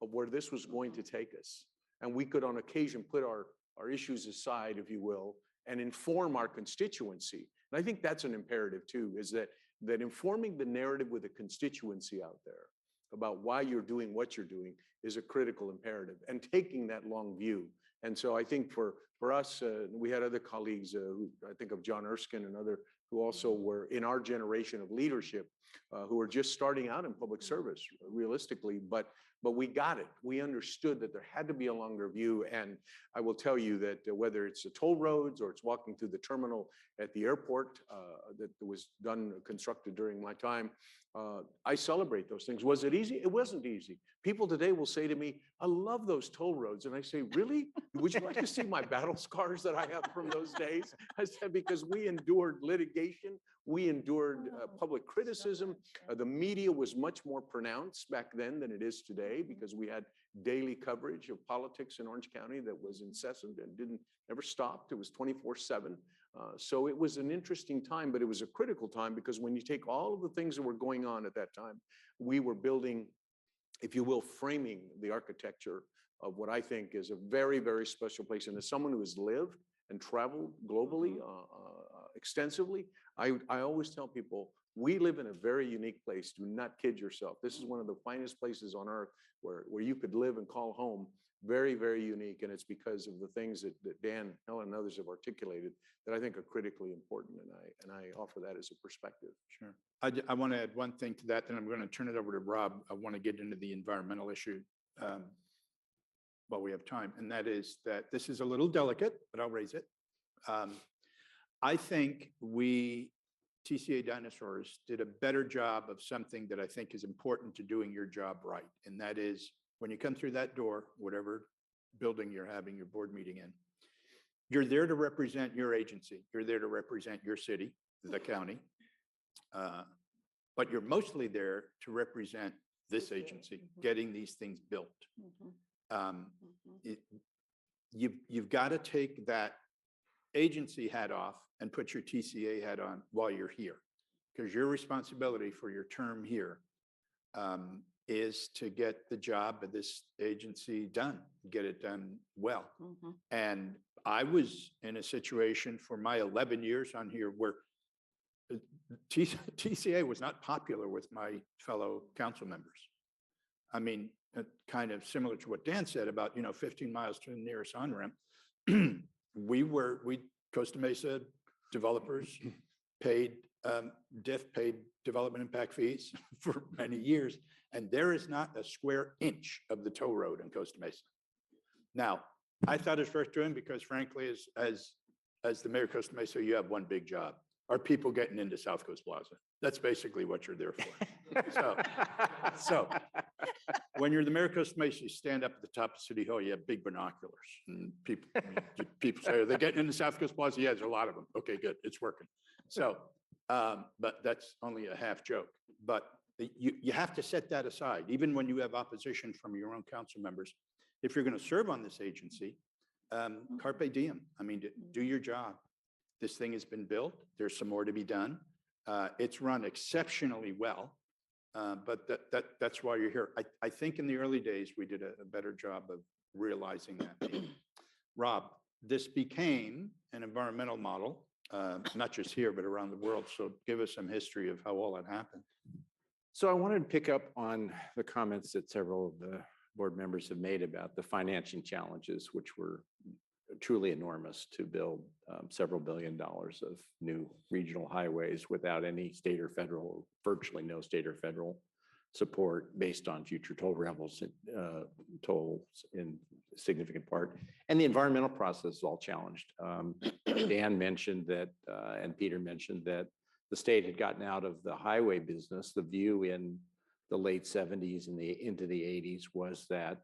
of where this was going to take us. And we could on occasion put our issues aside, if you will, and inform our constituency. And I think that's an imperative too, is that informing the narrative with a constituency out there about why you're doing what you're doing is a critical imperative, and taking that long view. And so I think for us, we had other colleagues, who I think of John Erskine and other who also were in our generation of leadership, who were just starting out in public service realistically, but we got it. We understood that there had to be a longer view. And I will tell you that whether it's the toll roads or it's walking through the terminal at the airport that was constructed during my time, I celebrate those things. Was it easy? It wasn't easy. People today will say to me, I love those toll roads. And I say, really? Would you like to see my battle scars that I have from those days? I said, because we endured litigation. We endured public criticism. The media was much more pronounced back then than it is today, because we had daily coverage of politics in Orange County that was incessant and never stopped. It was 24/7. So it was an interesting time, but it was a critical time, because when you take all of the things that were going on at that time, we were building, if you will, framing the architecture of what I think is a very, very special place. And as someone who has lived and traveled globally extensively, I always tell people, we live in a very unique place. Do not kid yourself. This is one of the finest places on earth where you could live and call home. Very, very unique. And it's because of the things that Dan, Helen, and others have articulated that I think are critically important. And I offer that as a perspective. Sure. I want to add one thing to that, then I'm going to turn it over to Rob. I want to get into the environmental issue while we have time. And that is that this is a little delicate, but I'll raise it. I think we, TCA Dinosaurs, did a better job of something that I think is important to doing your job right. And that is when you come through that door, whatever building you're having your board meeting in, you're there to represent your agency. You're there to represent your city, the county. But you're mostly there to represent this agency, getting these things built. You've got to take that agency hat off and put your TCA hat on while you're here, because your responsibility for your term here is to get the job of this agency done, get it done well. And I was in a situation for my 11 years on here where TCA was not popular with my fellow council members. I mean, kind of similar to what Dan said about, 15 miles to the nearest on-ramp. Costa Mesa developers paid, DIF paid development impact fees for many years. And there is not a square inch of the tow road in Costa Mesa. Now, I thought it was worth doing because frankly, as the mayor of Costa Mesa, you have one big job. Are people getting into South Coast Plaza? That's basically what you're there for. So when you're the mayor of Costa Mesa, you stand up at the top of City Hall, you have big binoculars. And people say, are they getting into South Coast Plaza? Yeah, there's a lot of them. Okay, good, it's working. So, but that's only a half joke. But you have to set that aside, even when you have opposition from your own council members. If you're going to serve on this agency, carpe diem. I mean, do your job. This thing has been built. There's some more to be done. It's run exceptionally well, but that's why you're here. I think in the early days, we did a better job of realizing that. Rob, this became an environmental model, not just here, but around the world. So give us some history of how all that happened. So I wanted to pick up on the comments that several of the board members have made about the financing challenges, which were truly enormous to build several $1 billion of new regional highways without any state or federal, virtually no state or federal support based on future tolls in significant part. And the environmental process is all challenged. Dan mentioned that, and Peter mentioned that the state had gotten out of the highway business. The view in the late 70s and into the 80s was that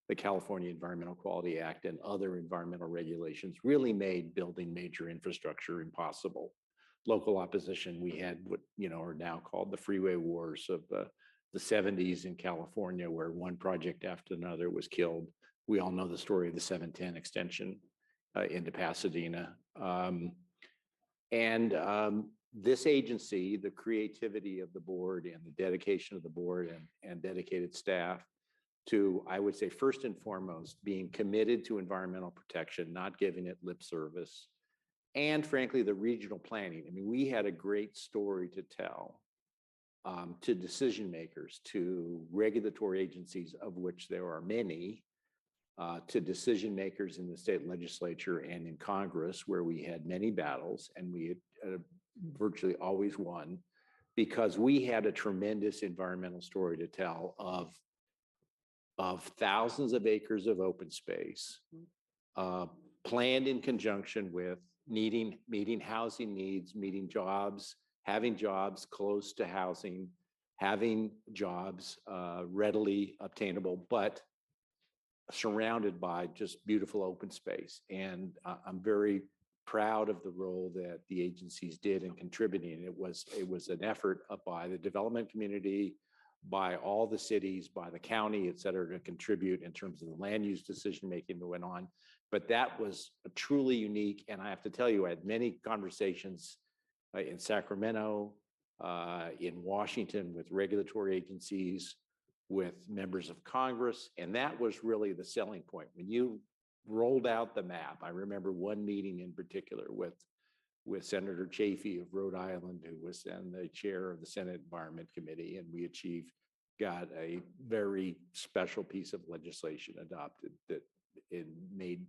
the California Environmental Quality Act and other environmental regulations really made building major infrastructure impossible. Local opposition, we had what are now called the freeway wars of the 70s in California, where one project after another was killed. We all know the story of the 710 extension into Pasadena. This agency, the creativity of the board and the dedication of the board and dedicated staff to, I would say, first and foremost, being committed to environmental protection, not giving it lip service, and frankly, the regional planning. I mean, we had a great story to tell to decision makers, to regulatory agencies, of which there are many, to decision makers in the state legislature and in Congress, where we had many battles and we had virtually always won, because we had a tremendous environmental story to tell of thousands of acres of open space, planned in conjunction with meeting housing needs, meeting jobs, having jobs close to housing, having jobs readily obtainable, but surrounded by just beautiful open space. And I'm very proud of the role that the agencies did in contributing. It was an effort by the development community, by all the cities, by the county, et cetera, to contribute in terms of the land use decision-making that went on. But that was truly unique. And I have to tell you, I had many conversations in Sacramento, in Washington with regulatory agencies, with members of Congress. And that was really the selling point. When you rolled out the map. I remember one meeting in particular with Senator Chafee of Rhode Island, who was then the chair of the Senate Environment Committee, and we got a very special piece of legislation adopted that it made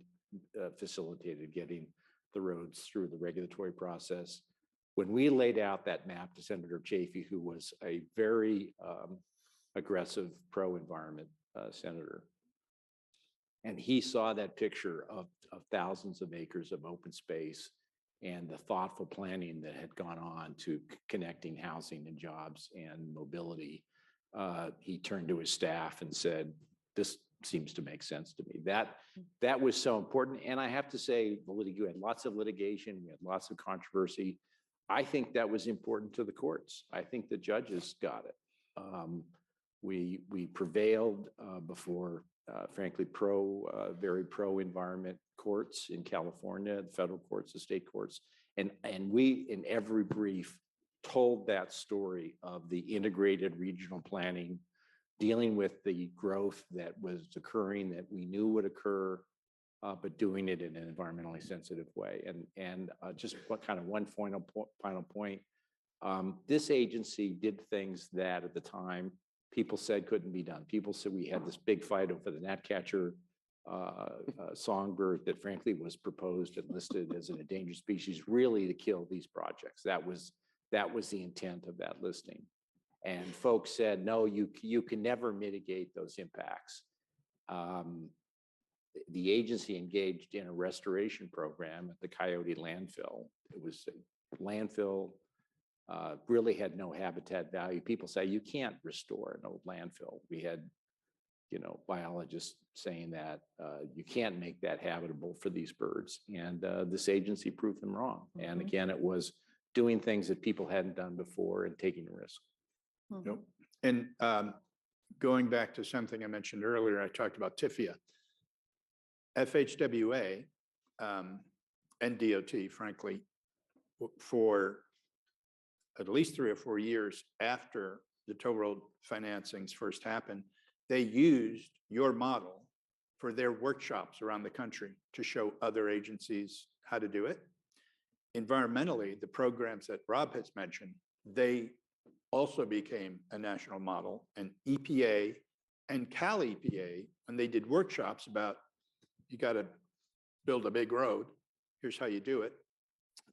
facilitated getting the roads through the regulatory process. When we laid out that map to Senator Chafee, who was a very aggressive pro-environment senator, and he saw that picture of thousands of acres of open space and the thoughtful planning that had gone on to connecting housing and jobs and mobility, he turned to his staff and said, "This seems to make sense to me." That was so important. And I have to say, we had lots of litigation, we had lots of controversy. I think that was important to the courts. I think the judges got it. We prevailed before, frankly, very pro-environment courts in California, the federal courts, the state courts. And we, in every brief, told that story of the integrated regional planning, dealing with the growth that was occurring, that we knew would occur, but doing it in an environmentally sensitive way. And just one final point. This agency did things that at the time people said couldn't be done. People said we had this big fight over the gnatcatcher songbird that frankly was proposed and listed as an endangered species, really to kill these projects. That was the intent of that listing. And folks said, no, you can never mitigate those impacts. The agency engaged in a restoration program at the Coyote landfill. It was a landfill, really had no habitat value. People say you can't restore an old landfill. We had, biologists saying that you can't make that habitable for these birds. And this agency proved them wrong. And again, it was doing things that people hadn't done before and taking a risk. Yep. And going back to something I mentioned earlier, I talked about TIFIA. FHWA and DOT, frankly, for at least 3 or 4 years after the toll road financings first happened, they used your model for their workshops around the country to show other agencies how to do it. Environmentally, the programs that Rob has mentioned, they also became a national model, and EPA and Cal EPA, when they did workshops about, you got to build a big road, here's how you do it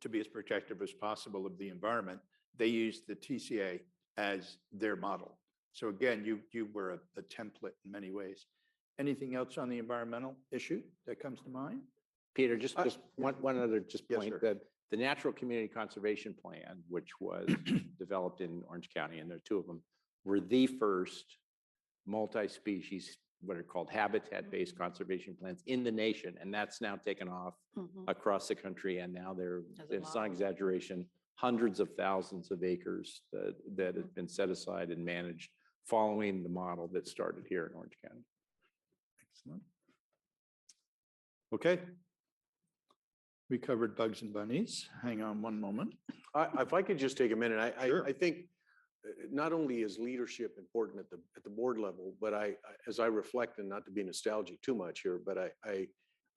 to be as protective as possible of the environment, they used the TCA as their model. So again, you were a template in many ways. Anything else on the environmental issue that comes to mind? Peter, just one other Yes, point, sir. that the Natural Community Conservation Plan, which was developed in Orange County, and there are 2 of them, were the first multi-species, what are called habitat-based conservation plans in the nation. And that's now taken off across the country. And now it's not exaggeration, hundreds of thousands of acres that have been set aside and managed following the model that started here in Orange County. Excellent. Okay. We covered bugs and bunnies. Hang on one moment. If I could just take a minute, Sure. I think not only is leadership important at the board level, but as I reflect, and not to be nostalgic too much here, but I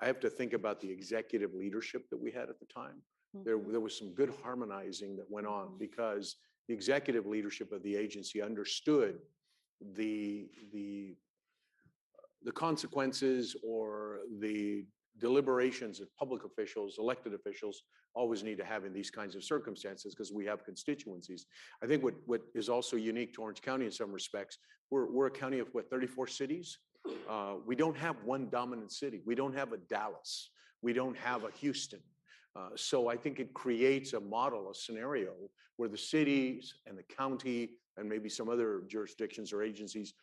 have to think about the executive leadership that we had at the time. There was some good harmonizing that went on because the executive leadership of the agency understood the consequences or the deliberations that public officials, elected officials always need to have in these kinds of circumstances because we have constituencies. I think what is also unique to Orange County in some respects, we're a county of 34 cities. We don't have one dominant city. We don't have a Dallas. We don't have a Houston. So I think it creates a model, a scenario where the cities and the county and maybe some other jurisdictions or agencies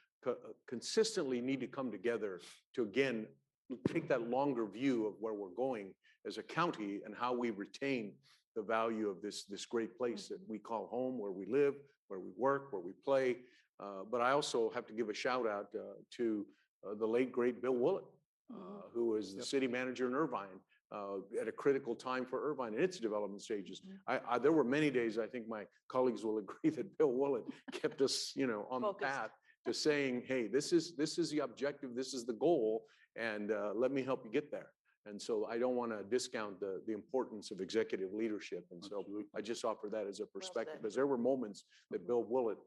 consistently need to come together to, again, take that longer view of where we're going as a county and how we retain the value of this great place that we call home, where we live, where we work, where we play. But I also have to give a shout out to the late, great Bill Willett, who was the city manager in Irvine at a critical time for Irvine and its development stages. There were many days, I think my colleagues will agree, that Bill Willett kept us, on the path to saying, hey, this is the objective, this is the goal. and let me help you get there. And so I don't want to discount the importance of executive leadership. And so I just offer that as a perspective, because there were moments that Bill Willett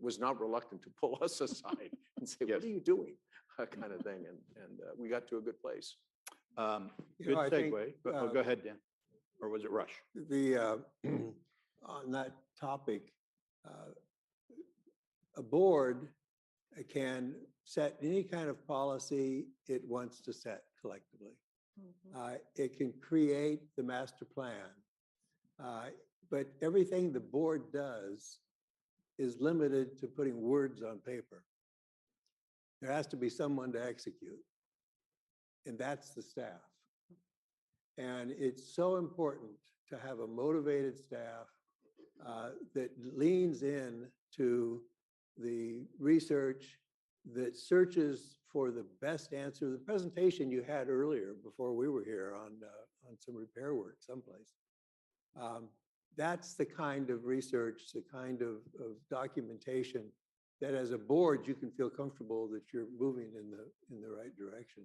was not reluctant to pull us aside and say, Yes. what are you doing? Kind of thing. And we got to a good place. You Good know, I think, segue. Go ahead, Dan. Or was it Rush? The, on that topic, a board can set any kind of policy it wants to set collectively. It can create the master plan. But everything the board does is limited to putting words on paper. There has to be someone to execute, and that's the staff. And it's so important to have a motivated staff that leans in to the research, that searches for the best answer. The presentation you had earlier before we were here on some repair work someplace. That's the kind of research, the kind of documentation that as a board, you can feel comfortable that you're moving in the right direction.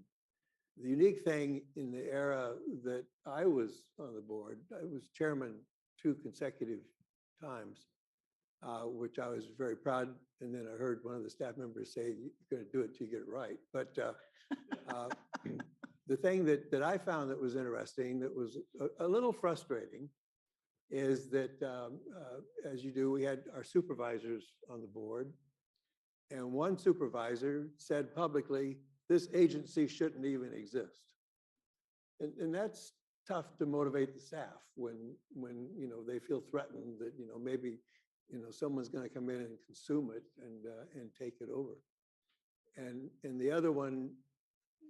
The unique thing in the era that I was on the board, I was chairman 2 consecutive times, which I was very proud. And then I heard one of the staff members say, you're going to do it till you get it right. But the thing that I found that was interesting, that was a little frustrating, is that as you do, we had our supervisors on the board. And one supervisor said publicly, this agency shouldn't even exist. And that's tough to motivate the staff when they feel threatened that maybe someone's going to come in and consume it and take it over. And the other one,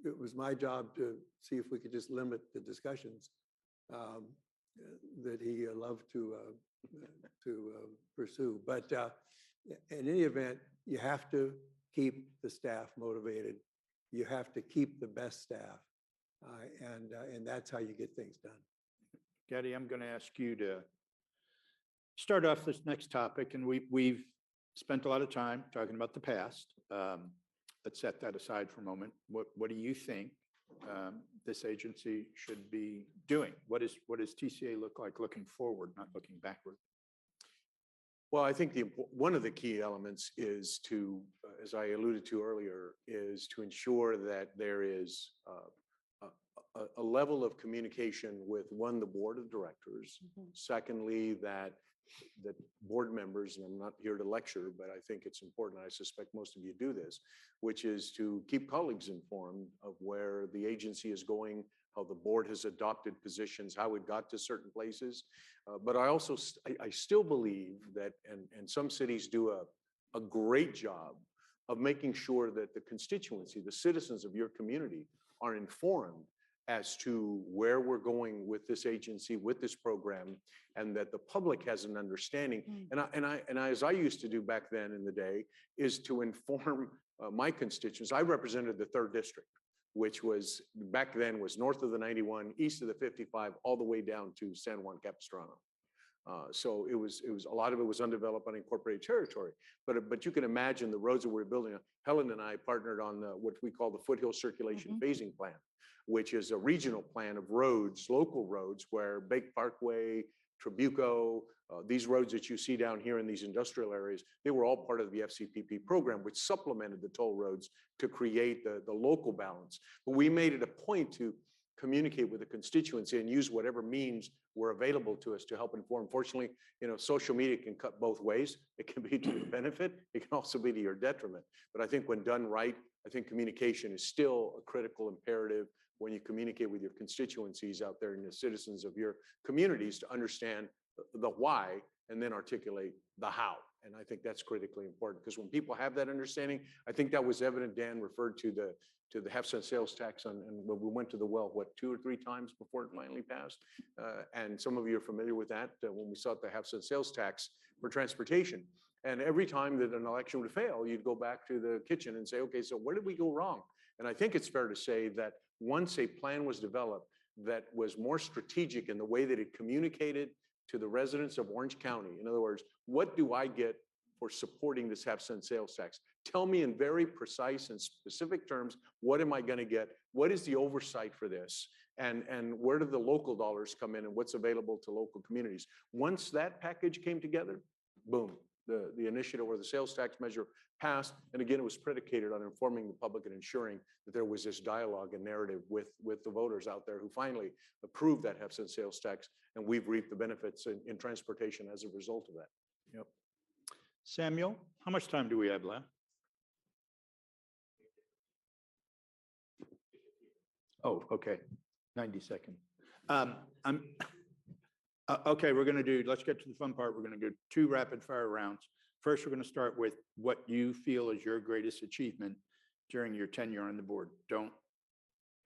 it was my job to see if we could just limit the discussions that he loved to pursue. But in any event, you have to keep the staff motivated. You have to keep the best staff, and that's how you get things done. Gaddy, I'm going to ask you to start off this next topic, and we've spent a lot of time talking about the past. Let's set that aside for a moment. What do you think this agency should be doing? What does TCA look like looking forward, not looking backward? Well, I think one of the key elements is to, as I alluded to earlier, is to ensure that there is a level of communication with, one, the board of directors. Secondly, that board members, and I'm not here to lecture, but I think it's important, I suspect most of you do this, which is to keep colleagues informed of where the agency is going, how the board has adopted positions, how it got to certain places. But I also, I still believe that, and some cities do a great job of making sure that the constituency, the citizens of your community, are informed as to where we're going with this agency, with this program, and that the public has an understanding. And as I used to do back then in the day, is to inform my constituents. I represented the 3rd district, which was back then was north of the 91, east of the 55, all the way down to San Juan Capistrano. So it was a lot of it was undeveloped, unincorporated territory. But you can imagine the roads that we're building. Helen and I partnered on what we call the Foothill Circulation Phasing Plan, which is a regional plan of roads, local roads, where Bake Parkway, Trabuco, these roads that you see down here in these industrial areas, they were all part of the FCPP program, which supplemented the toll roads to create the local balance. But we made it a point to communicate with the constituency and use whatever means were available to us to help inform. Fortunately, social media can cut both ways. It can be to your benefit. It can also be to your detriment. But I think when done right, I think communication is still a critical imperative when you communicate with your constituencies out there and the citizens of your communities to understand the why and then articulate the how. And I think that's critically important, because when people have that understanding, I think that was evident. Dan referred to the half-cent sales tax and when we went to the well, 2 or 3 times before it finally passed. And some of you are familiar with that when we sought the half-cent sales tax for transportation. And every time that an election would fail, you'd go back to the kitchen and say, okay, so where did we go wrong? And I think it's fair to say that once a plan was developed that was more strategic in the way that it communicated to the residents of Orange County, in other words, what do I get for supporting this half-cent sales tax? Tell me in very precise and specific terms, what am I going to get? What is the oversight for this? And where do the local dollars come in and what's available to local communities? Once that package came together, boom, the initiative or the sales tax measure passed. And again, it was predicated on informing the public and ensuring that there was this dialogue and narrative with the voters out there who finally approved that half-cent sales tax. And we've reaped the benefits in transportation as a result of that. Yep. Samuel, how much time do we have left? Oh, okay, 90 seconds. Okay, let's get to the fun part. We're going to do 2 rapid fire rounds. First, we're going to start with what you feel is your greatest achievement during your tenure on the board. Don't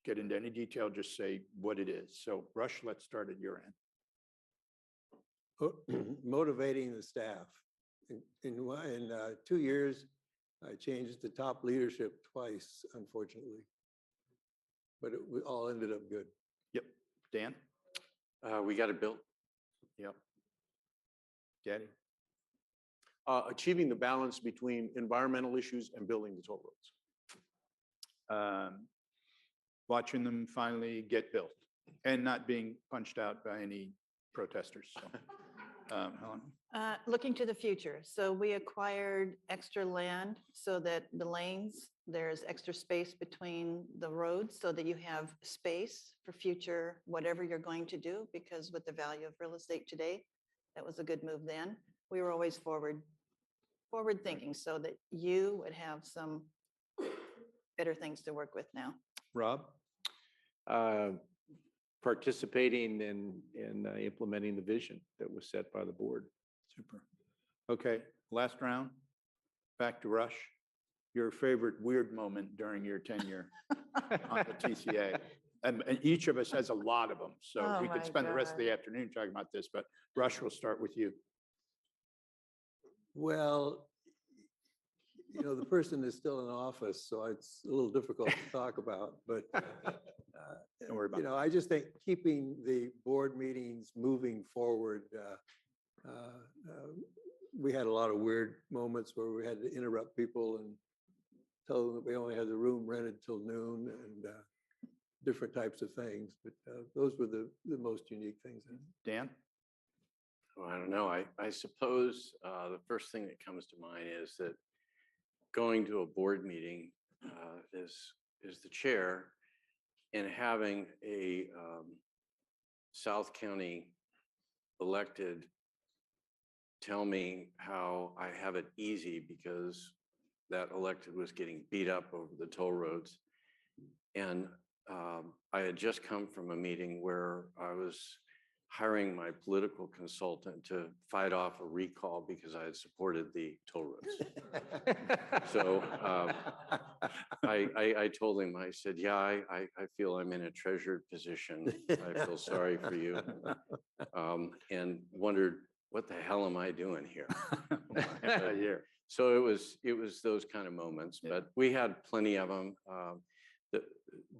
get into any detail, just say what it is. So Rush, let's start at your end. Motivating the staff. In 2 years, I changed the top leadership twice, unfortunately. But we all ended up good. Yep. Dan? We got it built. Yep. Gaddy? Achieving the balance between environmental issues and building the toll roads. Watching them finally get built and not being punched out by any protesters. So, Helen? Looking to the future. So we acquired extra land so that the lanes, there's extra space between the roads so that you have space for future, whatever you're going to do, because with the value of real estate today, that was a good move then. We were always forward thinking so that you would have some better things to work with now. Rob? Participating in implementing the vision that was set by the board. Super. Okay, last round. Back to Rush. Your favorite weird moment during your tenure on the TCA. And each of us has a lot of them. So Oh we could my spend the rest of God. the afternoon talking about this, but Rush, we'll start with you. Well, the person is still in office, so it's a little difficult to talk about, but Don't worry about it. I just think keeping the board meetings moving forward, we had a lot of weird moments where we had to interrupt people and tell them that we only had the room rented till noon and different types of things. But those were the most unique things. Dan? Well, I don't know. I suppose the first thing that comes to mind is that going to a board meeting is the chair and having a South County elected tell me how I have it easy because that elected was getting beat up over the toll roads. And I had just come from a meeting where I was hiring my political consultant to fight off a recall because I had supported the toll roads. So I told him, I said, yeah, I feel I'm in a treasured position. I feel sorry for you. And wondered, what the hell am I doing here? So it was those kind of moments, but we had plenty of them.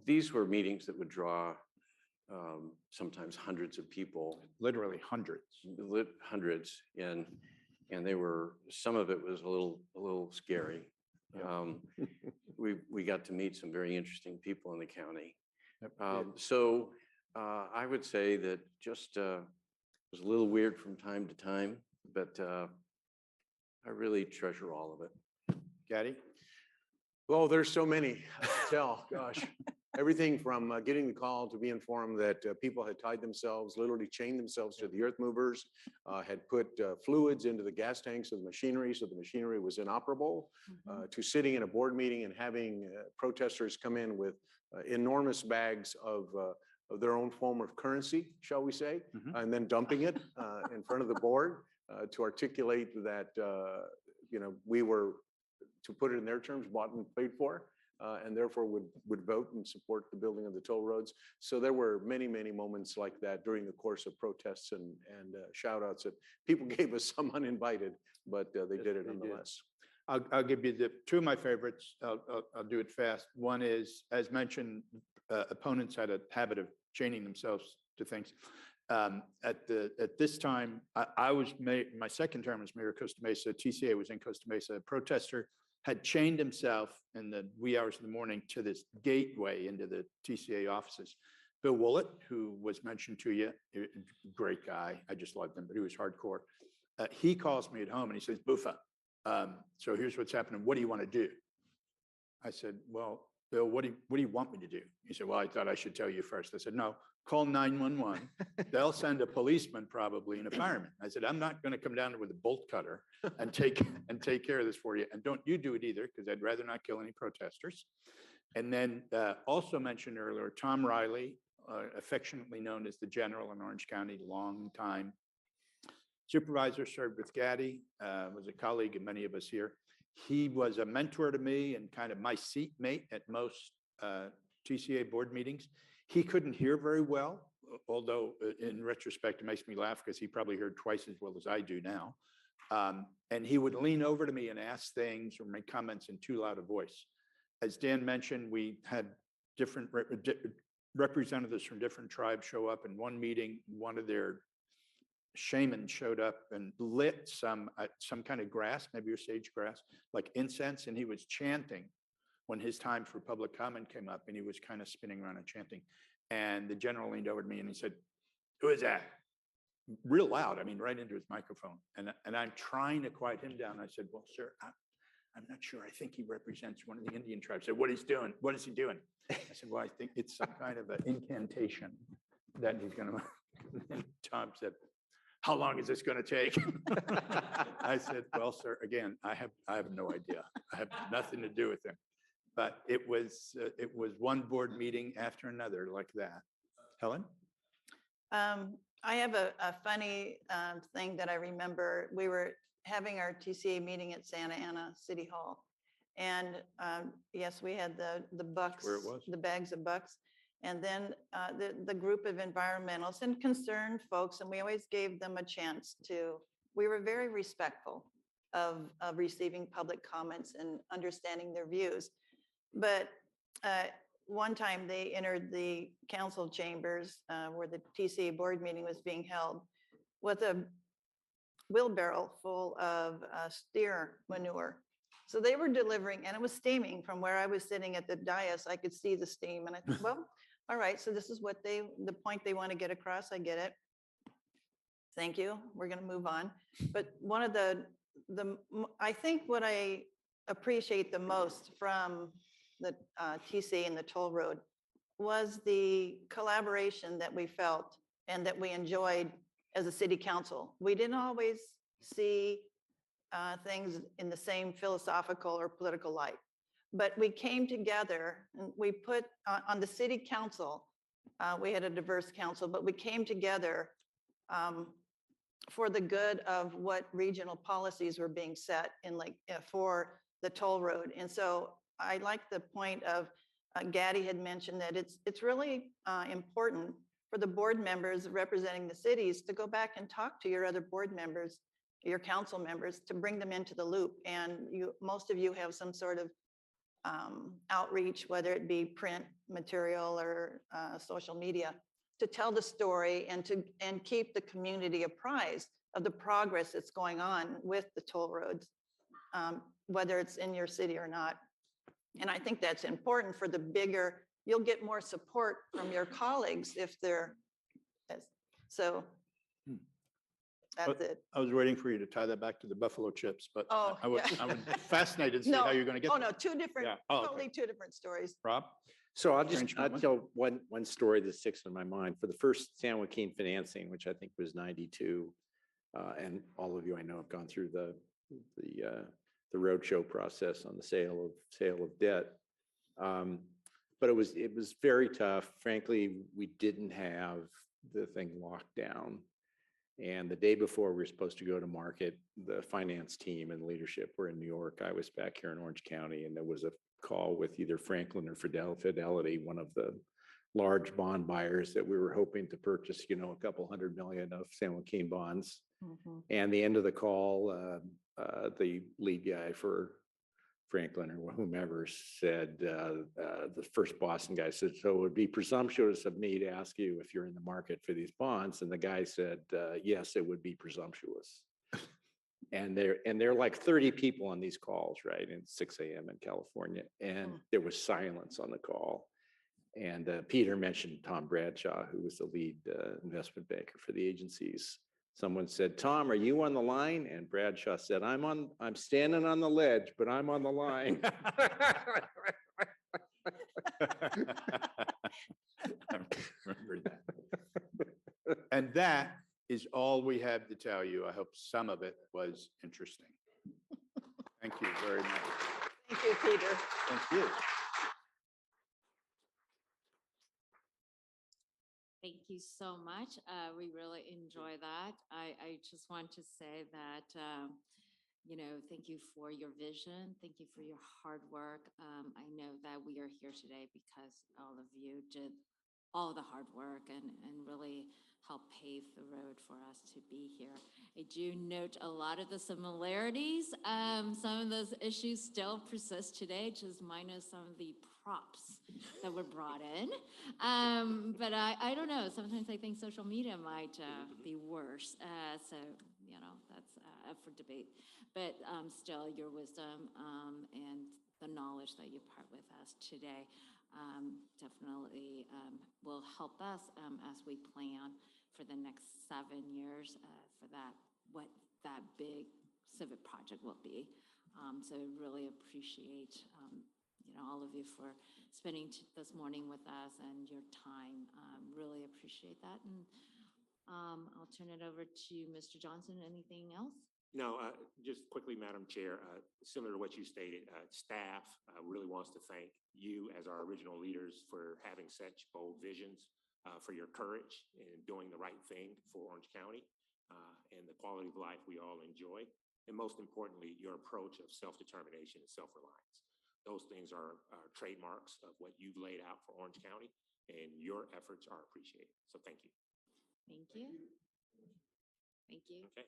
These were meetings that would draw sometimes hundreds of people. Literally hundreds. Hundreds, and they were, some of it was a little scary. We got to meet some very interesting people in the county. So I would say that just was a little weird from time to time, but I really treasure all of it. Gaddy? Well, there's so many. Tell, gosh. Everything from getting the call to be informed that people had tied themselves, literally chained themselves to the earth movers, had put fluids into the gas tanks of the machinery so the machinery was inoperable, to sitting in a board meeting and having protesters come in with enormous bags of their own form of currency, shall we say, and then dumping it in front of the board to articulate that, we were, to put it in their terms, bought and paid for. And therefore would vote and support the building of the toll roads. So there were many, many moments like that during the course of protests and shout outs that people gave us some uninvited, but they did it nonetheless. I'll give you the 2 of my favorites. I'll do it fast. One is, as mentioned, opponents had a habit of chaining themselves to things. At this time, I was my second term as mayor of Costa Mesa. TCA was in Costa Mesa. A protester had chained himself in the wee hours of the morning to this gateway into the TCA offices. Bill Willett, who was mentioned to you, great guy. I just loved him, but he was hardcore. He calls me at home and he says, Bufa, so here's what's happening. What do you want to do? I said, well, Bill, what do you want me to do? He said, well, I thought I should tell you first. I said, no, call 911. They'll send a policeman probably and a fireman. I said, I'm not going to come down there with a bolt cutter and take care of this for you. And don't you do it either, because I'd rather not kill any protesters. And then also mentioned earlier, Tom Riley, affectionately known as the General in Orange County, long time supervisor, served with Gaddy, was a colleague of many of us here. He was a mentor to me and kind of my seatmate at most TCA board meetings. He couldn't hear very well, although in retrospect, it makes me laugh because he probably heard twice as well as I do now. And he would lean over to me and ask things or make comments in too loud a voice. As Dan mentioned, we had different representatives from different tribes show up. In one meeting, one of their shaman showed up and lit some kind of grass, maybe your sage grass, like incense, and he was chanting when his time for public comment came up, and he was kind of spinning around and chanting. And the general leaned over to me and he said, who is that? Real loud, I mean, right into his microphone. And I'm trying to quiet him down. I said, well, sir, I'm not sure. I think he represents one of the Indian tribes. I said, what he's doing? What is he doing? I said, well, I think it's some kind of an incantation that he's going to. And Tom said, how long is this going to take? I said, well, sir, again, I have no idea. I have nothing to do with him. But it was one board meeting after another like that. Helen? I have a funny thing that I remember. We were having our TCA meeting at Santa Ana City Hall. And yes, we had the bucks, Where it was? the bags of bucks. And then the group of environmentalists and concerned folks, and we always gave them a chance we were very respectful of receiving public comments and understanding their views. But one time they entered the council chambers where the TCA board meeting was being held with a wheelbarrow full of steer manure. So they were delivering, and it was steaming from where I was sitting at the dais. I could see the steam, and I thought, well, all right, so this is what the point they want to get across. I get it. Thank you. We're going to move on. But one of I think what I appreciate the most from the TCA and the toll road was the collaboration that we felt and that we enjoyed as a city council. We didn't always see things in the same philosophical or political light. But we came together and we put on the city council, we had a diverse council, but we came together for the good of what regional policies were being set in for the toll road. And so I like the point of Gaddy had mentioned that it's really important for the board members representing the cities to go back and talk to your other board members, your council members, to bring them into the loop. And most of you have some sort of outreach, whether it be print material or social media, to tell the story and keep the community apprised of the progress that's going on with the toll roads, whether it's in your city or not. And I think that's important for the bigger, you'll get more support from your colleagues if they're, so that's it. I was waiting for you to tie that back to the buffalo chips, but Oh, I was yeah. fascinated to see how you're going to get Oh, there. no, two different, Yeah. Oh, okay. totally two different stories. Rob? So I'll Strange I'll moment. tell one story that sticks in my mind. For the first San Joaquin financing, which I think was 92, and all of you I know have gone through the roadshow process on the sale of debt. But it was very tough. Frankly, we didn't have the thing locked down. And the day before we were supposed to go to market, the finance team and leadership were in New York. I was back here in Orange County, and there was a call with either Franklin or Fidelity, one of the large bond buyers that we were hoping to purchase, a couple $100 million of San Joaquin bonds. And the end of the call, the lead guy for Franklin or whomever said, the first Boston guy said, so it would be presumptuous of me to ask you if you're in the market for these bonds. And the guy said, yes, it would be presumptuous. And there are like 30 people on these calls, right? And 6 a.m. in California. And there was silence on the call. And Peter mentioned Tom Bradshaw, who was the lead investment banker for the agencies. Someone said, "Tom, are you on the line?" And Bradshaw said, I'm standing on the ledge, but I'm on the line." I remember that. And that is all we have to tell you. I hope some of it was interesting. Thank you very much. Thank you, Peter. Thank you. Thank you so much. We really enjoy that. I just want to say that, thank you for your vision. Thank you for your hard work. I know that we are here today because all of you did all the hard work and really helped pave the road for us to be here. I do note a lot of the similarities. Some of those issues still persist today, just minus some of the props that were brought in. But I don't know, sometimes I think social media might be worse. So, that's up for debate. But still, your wisdom and the knowledge that you part with us today definitely will help us as we plan for the next 7 years for what that big civic project will be. So really appreciate all of you for spending this morning with us and your time. Really appreciate that. And I'll turn it over to Mr. Johnson. Anything else? No, just quickly, Madam Chair, similar to what you stated, staff really wants to thank you as our original leaders for having such bold visions, for your courage in doing the right thing for Orange County and the quality of life we all enjoy. And most importantly, your approach of self-determination and self-reliance. Those things are trademarks of what you've laid out for Orange County, and your efforts are appreciated. So thank you. Thank you. Thank you. Okay.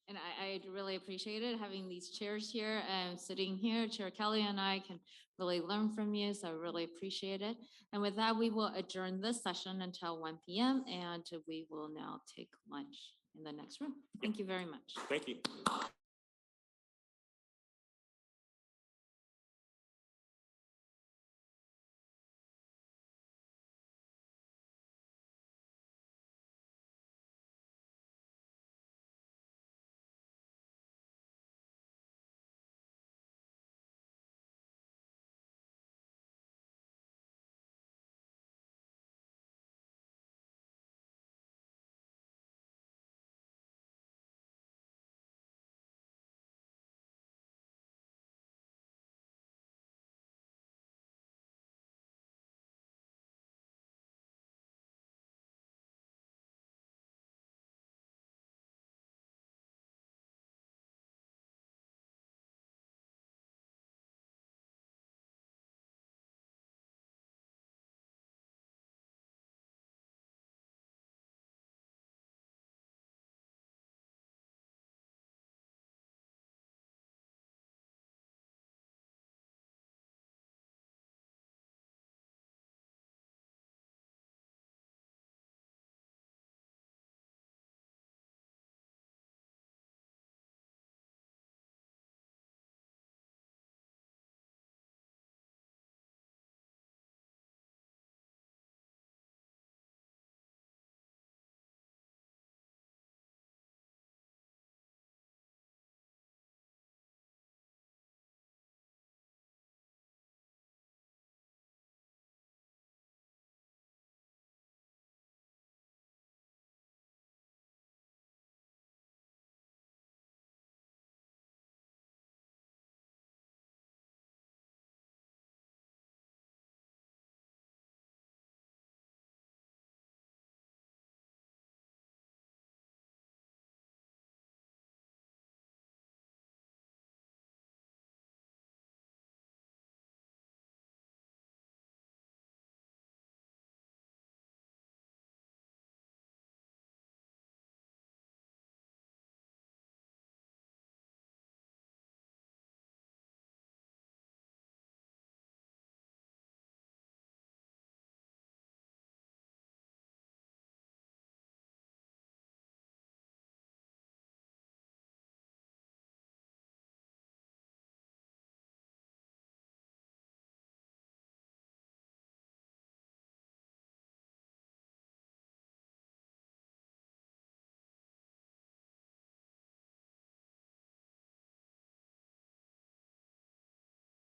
And I really appreciate it, having these chairs here and sitting here. Chair Kelly and I can really learn from you, so I really appreciate it. And with that, we will adjourn this session until 1 p.m. and we will now take lunch in the next room. Thank you very much. Thank you.